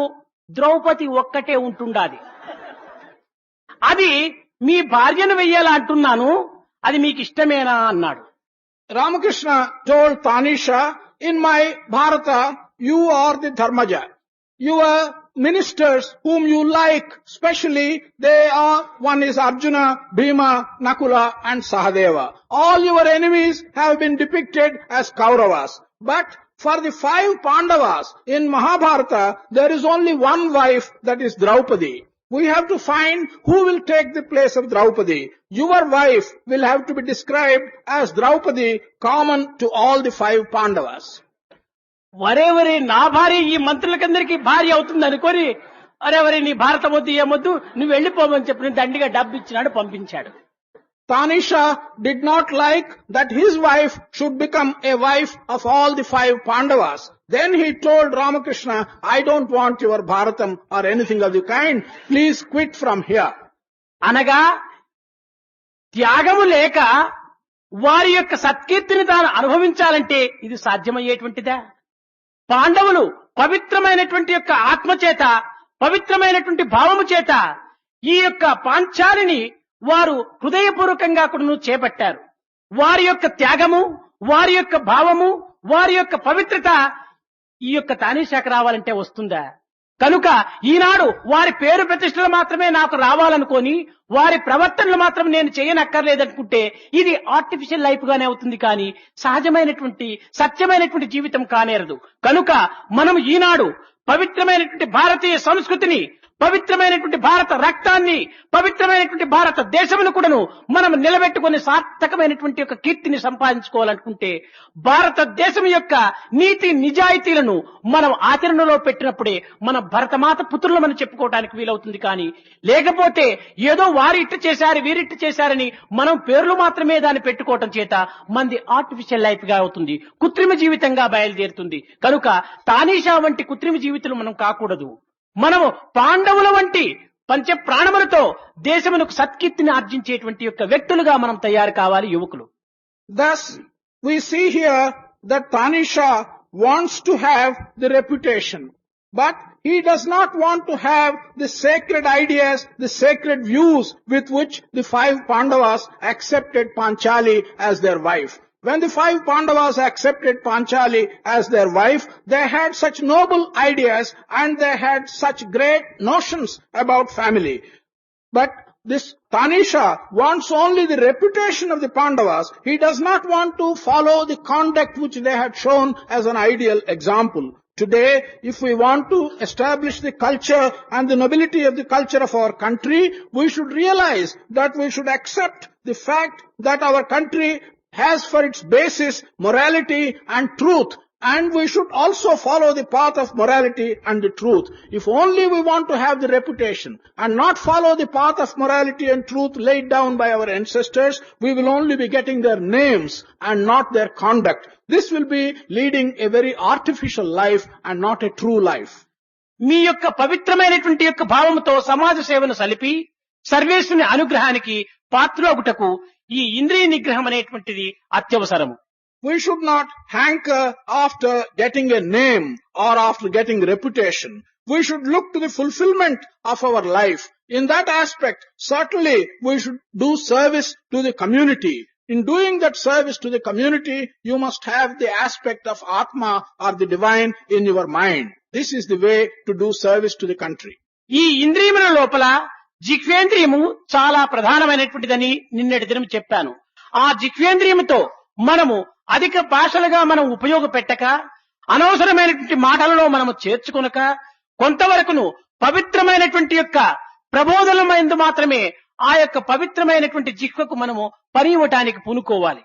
Speaker 1: ద్రౌపది ఒక్కటే ఉంటుండాది. అది మీ భార్యను వెయ్యాలా అంటున్నాను, అది మీకు ఇష్టమేనా అన్నాడు.
Speaker 2: Ramakrishna told Tanisha, in my Bharata, you are the Dharmaja. Your ministers whom you like, specially, one is Arjuna, Bhima, Nakula and Sahadeva. All your enemies have been depicted as Kauravas. But for the 5 Pandavas in Mahabharata, there is only one wife, that is Draupadi. We have to find who will take the place of Draupadi. Your wife will have to be described as Draupadi, common to all the 5 Pandavas.
Speaker 1: వరేవరే నా భార్య ఈ మంత్రులకందరికీ భార్య అవుతుంది అనుకొని, అరేవరే నీ భారతం వద్దు ఏమొద్దు నువ్వు వెళ్ళిపోమని చెప్పిన దండిగా డబ్బు ఇచ్చినాడు, పంపించాడు.
Speaker 2: Tanisha did not like that his wife should become a wife of all the 5 Pandavas. Then he told Ramakrishna, I don't want your Bharatam or anything of the kind. Please quit from here.
Speaker 1: అనగా త్యాగము లేక వారి యొక్క సత్కీర్తిని తాను అనుభవించాలంటే ఇది సాధ్యమయ్యేటువంటిదా? పాండవులు పవిత్రమైనటువంటి యొక్క ఆత్మ చేత, పవిత్రమైనటువంటి భావము చేత ఈ యొక్క పాంచాలిని వారు హృదయపూర్వకంగా కూడా చేపట్టారు. వారి యొక్క త్యాగము, వారి యొక్క భావము, వారి యొక్క పవిత్రత ఈ యొక్క తానీషాకు రావాలంటే వస్తుందా? కనుక ఈనాడు వారి పేరు ప్రతిష్టలు మాత్రమే నాకు రావాలనుకొని వారి ప్రవర్తనలు మాత్రం నేను చేయనక్కర్లేదనుకుంటే ఇది ఆర్టిఫిషియల్ లైఫ్ గానే అవుతుంది, కానీ సహజమైనటువంటి సత్యమైనటువంటి జీవితం కానేరదు. కనుక మనం ఈనాడు పవిత్రమైనటువంటి భారతీయ సంస్కృతిని, పవిత్రమైనటువంటి భారత రక్తాన్ని, పవిత్రమైనటువంటి భారత దేశమును కూడాను మనం నిలబెట్టుకుని సార్థకమైనటువంటి యొక్క కీర్తిని సంపాదించుకోవాలనుకుంటే భారతదేశం యొక్క నీతి నిజాయితీలను మనం ఆచరణలో పెట్టినప్పుడే మన భరతమాత పుత్రులమని చెప్పుకోవడానికి వీలవుతుంది. కానీ లేకపోతే ఏదో వారు ఇట్టు చేశారు వీరిట్టు చేశారని మనం పేర్లు మాత్రమే దాన్ని పెట్టుకోవటం చేత మంది ఆర్టిఫిషియల్ లైఫ్ గా అవుతుంది, కృత్రిమ జీవితంగా బయలుదేరుతుంది. కనుక తానీషా వంటి కృత్రిమ జీవితం మనం కాకూడదు. మనము పాండవుల వంటి పంచ ప్రాణములతో దేశమునకు సత్కీర్తిని ఆర్జించేటువంటి యొక్క వ్యక్తులుగా మనం తయారు కావాలి యువకులు.
Speaker 2: Thus, we see here that Tanisha wants to have the reputation, but he does not want to have the sacred ideas, the sacred views with which the 5 Pandavas accepted Panchali as their wife. When the 5 Pandavas accepted Panchali as their wife, they had such noble ideas and they had such great notions about family. But this Tanisha wants only the reputation of the Pandavas. He does not want to follow the conduct which they had shown as an ideal example. Today, if we want to establish the culture and the nobility of the culture of our country, we should realize that we should accept the fact that our country has for its basis morality and truth, and we should also follow the path of morality and the truth. If only we want to have the reputation and not follow the path of morality and truth laid down by our ancestors, we will only be getting their names and not their conduct. This will be leading a very artificial life and not a true life.
Speaker 1: మీ యొక్క పవిత్రమైనటువంటి యొక్క భావముతో సమాజ సేవను సలిపి సర్వేశ్వరుని అనుగ్రహానికి పాత్రులగుటకు ఈ ఇంద్రియ నిగ్రహం అనేటువంటిది అత్యవసరము.
Speaker 2: We should not hanker after getting a name or after getting reputation. We should look to the fulfillment of our life. In that aspect, certainly we should do service to the community. In doing that service to the community, you must have the aspect of Atma or the divine in your mind. This is the way to do service to the country.
Speaker 1: ఈ ఇంద్రియముల లోపల జిహ్వేంద్రియము చాలా ప్రధానమైనటువంటిదని నిన్నటి దినం చెప్పాను. ఆ జిహ్వేంద్రియముతో మనము అధిక భాషలుగా మనం ఉపయోగపెట్టక, అనవసరమైనటువంటి మాటలలో మనము చేర్చుకొనక, కొంతవరకును పవిత్రమైనటువంటి యొక్క ప్రబోధనమైందు మాత్రమే ఆ యొక్క పవిత్రమైనటువంటి జిహ్వకు మనము పని ఇవ్వటానికి పూనుకోవాలి.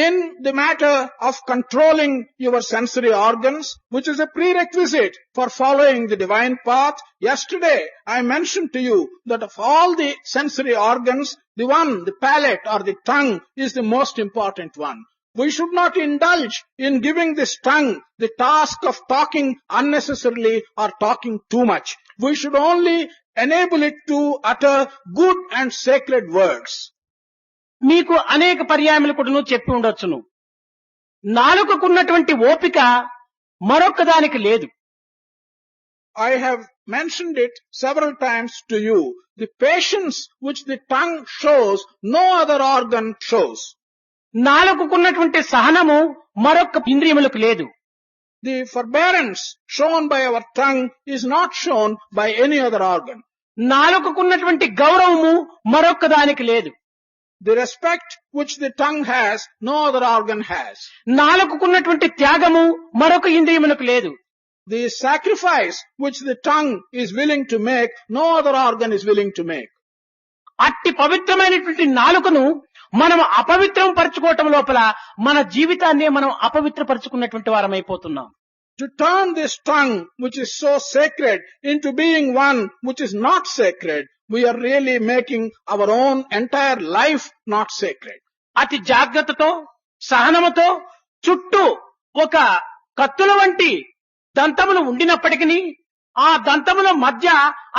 Speaker 2: In the matter of controlling your sensory organs, which is a prerequisite for following the divine path, yesterday I mentioned to you that of all the sensory organs, the palate or the tongue is the most important one. We should not indulge in giving this tongue the task of talking unnecessarily or talking too much. We should only enable it to utter good and sacred words.
Speaker 1: మీకు అనేక పర్యాయములు కూడా చెప్పి ఉండొచ్చును. నాలుకకున్నటువంటి ఓపిక మరొక దానికి లేదు.
Speaker 2: I have mentioned it several times to you. The patience which the tongue shows, no other organ shows.
Speaker 1: నాలుకకున్నటువంటి సహనము మరొక ఇంద్రియములకు లేదు.
Speaker 2: The forbearance shown by our tongue is not shown by any other organ.
Speaker 1: నాలుకకున్నటువంటి గౌరవము మరొక దానికి లేదు.
Speaker 2: The respect which the tongue has, no other organ has.
Speaker 1: నాలుకకున్నటువంటి త్యాగము మరొక ఇంద్రియములకు లేదు.
Speaker 2: The sacrifice which the tongue is willing to make, no other organ is willing to make.
Speaker 1: అట్టి పవిత్రమైనటువంటి నాలుకను మనం అపవిత్రం పరచుకోవటం లోపల మన జీవితాన్ని మనం అపవిత్రపరచుకున్నటువంటి వారమైపోతున్నాం.
Speaker 2: To turn this tongue, which is so sacred, into being one which is not sacred, we are really making our own entire life not sacred.
Speaker 1: అతి జాగ్రత్తతో సహనముతో చుట్టూ ఒక కత్తుల వంటి దంతములు ఉండినప్పటికీ ఆ దంతముల మధ్య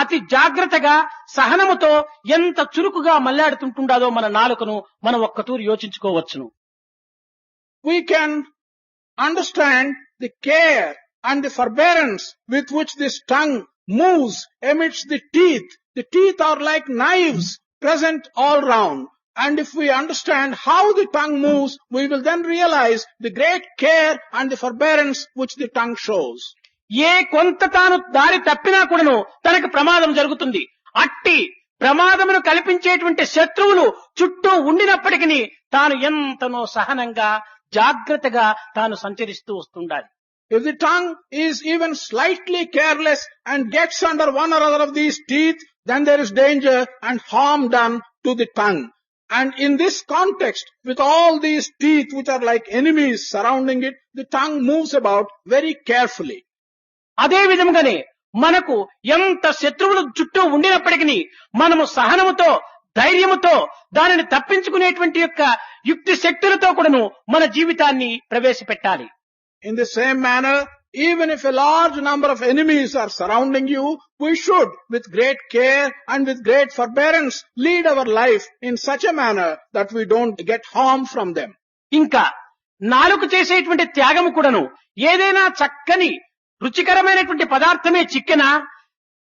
Speaker 1: అతి జాగ్రత్తగా సహనముతో ఎంత చురుకుగా మల్లాడుతుంటుండదో మన నాలుకను మనం ఒక్కతూరు యోచించుకోవచ్చును.
Speaker 2: We can understand the care and the forbearance with which this tongue moves amidst the teeth. The teeth are like knives present all round. And if we understand how the tongue moves, we will then realize the great care and the forbearance which the tongue shows.
Speaker 1: ఏ కొంత తాను దారి తప్పినా కూడాను తనకు ప్రమాదం జరుగుతుంది. అట్టి ప్రమాదమును కల్పించేటువంటి శత్రువులు చుట్టూ ఉండినప్పటికీ తాను ఎంతనో సహనంగా జాగ్రత్తగా తాను సంచరిస్తూ వస్తుండాలి.
Speaker 2: If the tongue is even slightly careless and gets under one or other of these teeth, then there is danger and harm done to the tongue. And in this context, with all these teeth which are like enemies surrounding it, the tongue moves about very carefully.
Speaker 1: అదే విధంగానే మనకు ఎంత శత్రువులు చుట్టూ ఉండినప్పటికీ మనము సహనముతో ధైర్యముతో దానిని తప్పించుకునేటువంటి యొక్క యుక్తి శక్తులతో కూడాను మన జీవితాన్ని ప్రవేశపెట్టాలి.
Speaker 2: In the same manner, even if a large number of enemies are surrounding you, we should, with great care and with great forbearance, lead our life in such a manner that we don't get harm from them.
Speaker 1: ఇంకా నాలుక చేసేటువంటి త్యాగము కూడాను ఏదైనా చక్కని రుచికరమైనటువంటి పదార్థమే చిక్కినా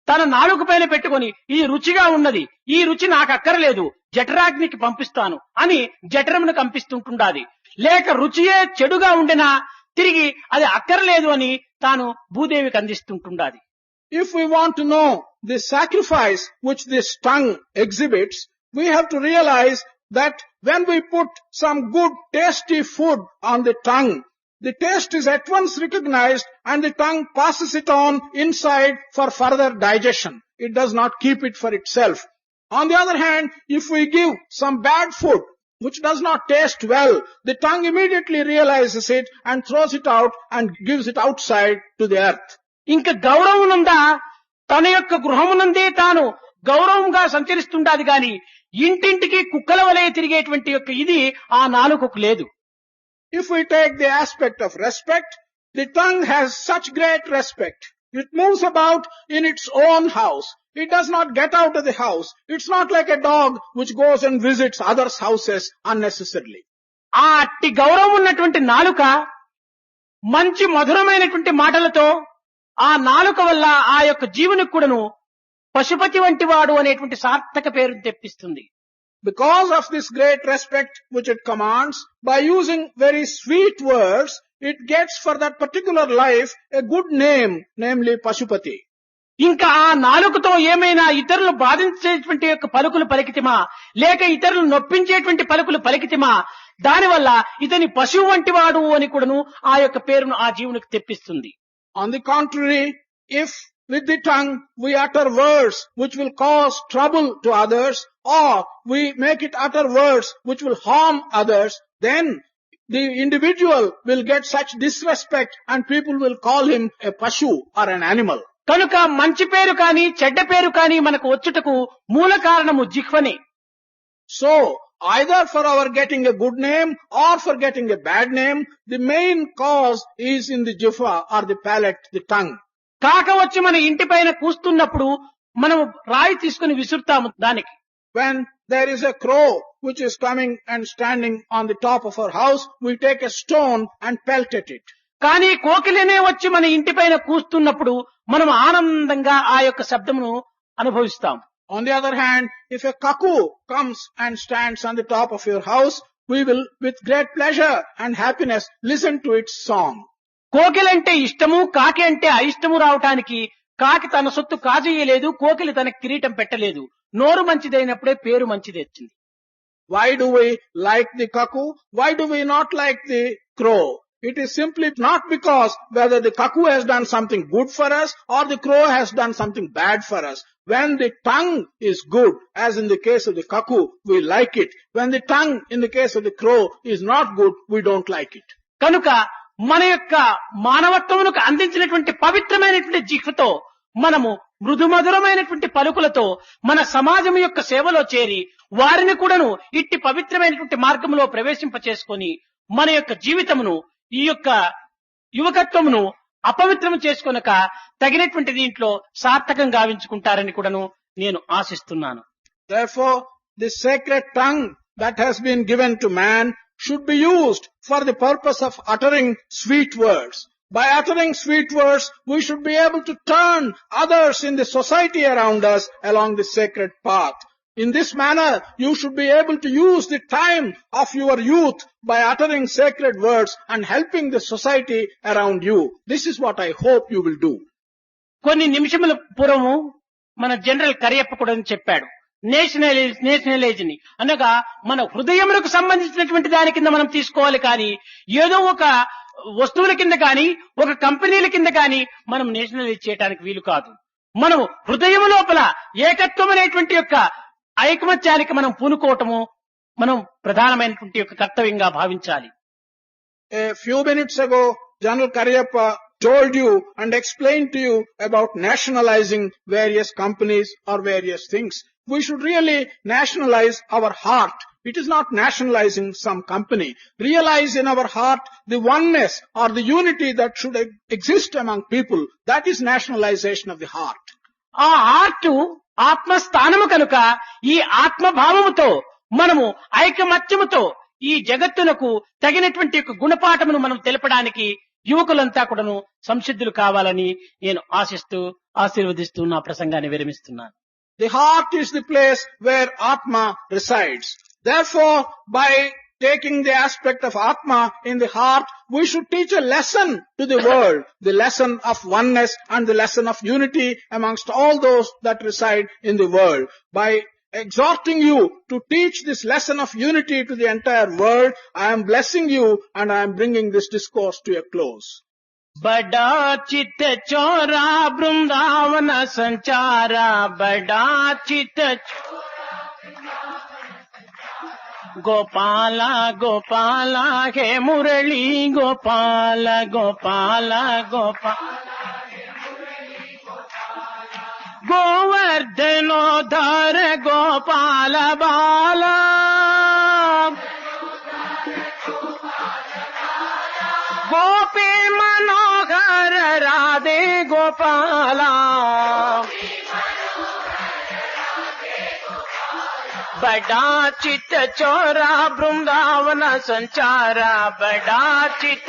Speaker 1: తన నాలుక పైన పెట్టుకొని ఈ రుచిగా ఉన్నది, ఈ రుచి నాకు అక్కరలేదు, జఠరాగ్నికి పంపిస్తాను అని జఠరమును కంపిస్తుంటుండాది. లేక రుచియే చెడుగా ఉండినా తిరిగి అది అక్కర్లేదు అని తాను భూదేవికి అందిస్తుంటుండాది.
Speaker 2: If we want to know the sacrifice which this tongue exhibits, we have to realize that when we put some good tasty food on the tongue, the taste is at once recognized and the tongue passes it on inside for further digestion. It does not keep it for itself. On the other hand, if we give some bad food which does not taste well, the tongue immediately realizes it and throws it out and gives it outside to the earth.
Speaker 1: ఇంకా గౌరవమునందా తన యొక్క గృహమునందే తాను గౌరవంగా సంచరిస్తుండాది గాని ఇంటింటికి కుక్కల వలె తిరిగేటువంటి యొక్క ఇది ఆ నాలుకకు లేదు.
Speaker 2: If we take the aspect of respect, the tongue has such great respect. It moves about in its own house. It does not get out of the house. It's not like a dog which goes and visits others' houses unnecessarily.
Speaker 1: ఆ అట్టి గౌరవం ఉన్నటువంటి నాలుక మంచి మధురమైనటువంటి మాటలతో ఆ నాలుక వల్ల ఆ యొక్క జీవునికి కూడాను పశుపతి వంటి వాడు అనేటువంటి సార్థక పేరు తెప్పిస్తుంది.
Speaker 2: Because of this great respect which it commands, by using very sweet words, it gets for that particular life a good name, namely Pashupati.
Speaker 1: ఇంకా ఆ నాలుకతో ఏమైనా ఇతరులు బాధించేటువంటి యొక్క పలుకులు పలికితిమా, లేక ఇతరులు నొప్పించేటువంటి పలుకులు పలికితిమా, దానివల్ల ఇతని పశువు వంటి వాడు అని కూడాను ఆ యొక్క పేరును ఆ జీవునికి తెప్పిస్తుంది.
Speaker 2: On the contrary, if with the tongue we utter words which will cause trouble to others, or we make it utter words which will harm others, then the individual will get such disrespect and people will call him a pashu or an animal.
Speaker 1: కనుక మంచి పేరు కాని చెడ్డ పేరు కాని మనకు వచ్చుటకు మూల కారణము జిహ్వనే.
Speaker 2: So, either for our getting a good name or for getting a bad name, the main cause is in the jihva or the palate, the tongue.
Speaker 1: కాక వచ్చి మన ఇంటి పైన కూస్తున్నప్పుడు మనం రాయి తీసుకుని విసురుతాము దానికి.
Speaker 2: When there is a crow which is coming and standing on the top of our house, we take a stone and pelt at it.
Speaker 1: కానీ కోకిలనే వచ్చి మన ఇంటి పైన కూస్తున్నప్పుడు మనం ఆనందంగా ఆ యొక్క శబ్దమును అనుభవిస్తాం.
Speaker 2: On the other hand, if a cuckoo comes and stands on the top of your house, we will with great pleasure and happiness listen to its song.
Speaker 1: కోకిలంటే ఇష్టము, కాకి అంటే అయిష్టము రావటానికి కాకి తన సొత్తు కాజేయలేదు, కోకిలి తన కిరీటం పెట్టలేదు. నోరు మంచిదైనప్పుడే పేరు మంచిది వచ్చింది.
Speaker 2: Why do we like the cuckoo? Why do we not like the crow? It is simply not because whether the cuckoo has done something good for us or the crow has done something bad for us. When the tongue is good, as in the case of the cuckoo, we like it. When the tongue, in the case of the crow, is not good, we don't like it.
Speaker 1: కనుక మన యొక్క మానవత్వమునకు అందించినటువంటి పవిత్రమైనటువంటి జిహ్వతో మనము మృదుమధురమైనటువంటి పలుకులతో మన సమాజం యొక్క సేవలో చేరి వారిని కూడాను ఇట్టి పవిత్రమైనటువంటి మార్గంలో ప్రవేశింపచేసుకొని మన యొక్క జీవితమును ఈ యొక్క యువకత్వమును అపవిత్రము చేసుకొనక తగినటువంటి దీంట్లో సార్థకం గావించుకుంటారని కూడాను నేను ఆశిస్తున్నాను.
Speaker 2: Therefore, the sacred tongue that has been given to man should be used for the purpose of uttering sweet words. By uttering sweet words, we should be able to turn others in the society around us along the sacred path. In this manner, you should be able to use the time of your youth by uttering sacred words and helping the society around you. This is what I hope you will do.
Speaker 1: కొన్ని నిమిషముల పూర్వము మన general Cariappa కూడా చెప్పాడు, nationalise ని అనగా మన హృదయములకు సంబంధించినటువంటి దాని కింద మనం తీసుకోవాలి, కానీ ఏదో ఒక వస్తువుల కింద కానీ ఒక కంపెనీల కింద కానీ మనం నేషనలైజ్ చేయడానికి వీలు కాదు. మనం హృదయం లోపల ఏకత్వం అనేటువంటి యొక్క ఐకమత్యానికి మనం పూనుకోవటము మనం ప్రధానమైనటువంటి యొక్క కర్తవ్యంగా భావించాలి.
Speaker 2: A few minutes ago, General Kariyappa told you and explained to you about nationalizing various companies or various things. We should really nationalize our heart. It is not nationalizing some company. Realize in our heart the oneness or the unity that should exist among people. That is nationalization of the heart.
Speaker 1: ఆ heart ఆత్మస్థానము కనుక ఈ ఆత్మభావముతో మనము ఐకమత్యముతో ఈ జగత్తునకు తగినటువంటి యొక్క గుణపాఠమును మనం తెలపడానికి యువకులంతా కూడాను సంసిద్ధులు కావాలని నేను ఆశిస్తూ ఆశీర్వదిస్తూ నా ప్రసంగాన్ని విరమిస్తున్నాను.
Speaker 2: The heart is the place where Atma resides. Therefore, by taking the aspect of Atma in the heart, we should teach a lesson to the world, the lesson of oneness and the lesson of unity amongst all those that reside in the world. By exhorting you to teach this lesson of unity to the entire world, I am blessing you and I am bringing this discourse to a close.
Speaker 1: बड़ा चित चोरा वृंदावन संचारा, बड़ा चित गोपाला गोपाला हे मुरली गोपाल गोपाला गोपाल गोवर्धनोधर गोपाल बाला गोपी मनोहर राधे गोपाला बड़ा चित चोरा वृंदावन संचारा, बड़ा चित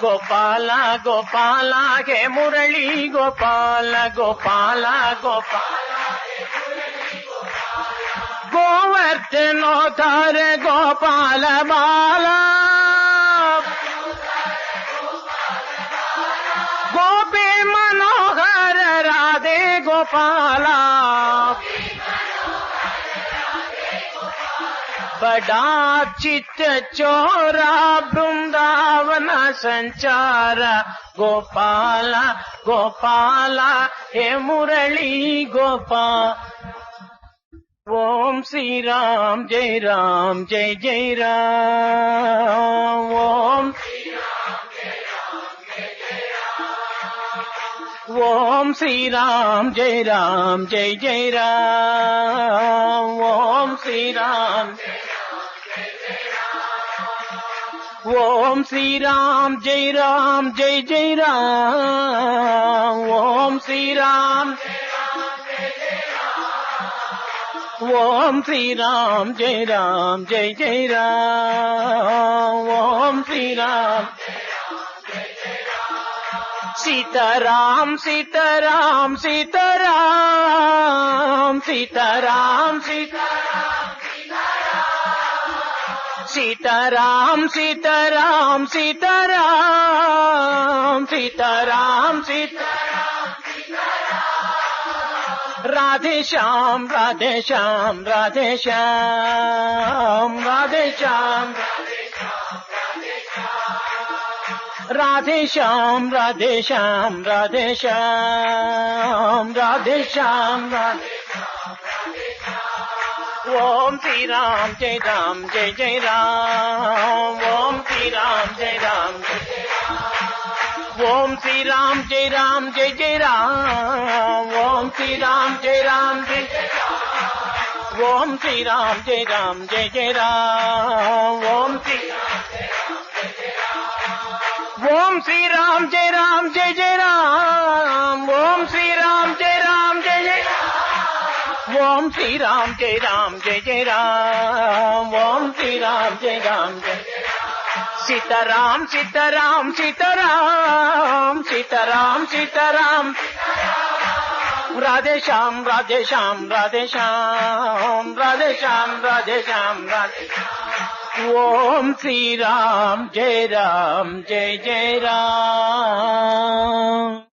Speaker 1: गोपाला गोपाला के मुरली गोपाल गोपाला गोपाल गोवर्धनोद्धार गोपाल बाला गोपी मनोहर राधे गोपाला बड़ा चित्त चोरा वृंदावन संचार गोपाल गोपाल हे मुरली गोपाल ओम श्री राम जय जय राम ओम श्री राम जय जय राम ओम श्री राम जय जय राम ओम श्री राम जय जय राम ओम श्री राम सीताराम सीताराम सीताराम सीताराम सीताराम सीताराम सीताराम सीताराम राधे श्याम राधे श्याम राधे श्याम राधे श्याम राधे श्याम राधे श्याम राधे श्याम राधे श्याम ओम श्री राम जय जय राम ओम श्री राम जय ओम श्री राम जय जय राम ओम श्री राम जय ओम श्री राम जय जय राम ओम श्री राम जय जय राम ओम श्री राम जय जय ओम श्री राम जय जय राम ओम श्री राम जय सीताराम सीताराम सीताराम सीताराम सीताराम राधे श्याम राधे श्याम राधे श्याम राधे श्याम राधे श्याम ओम श्री राम जय जय राम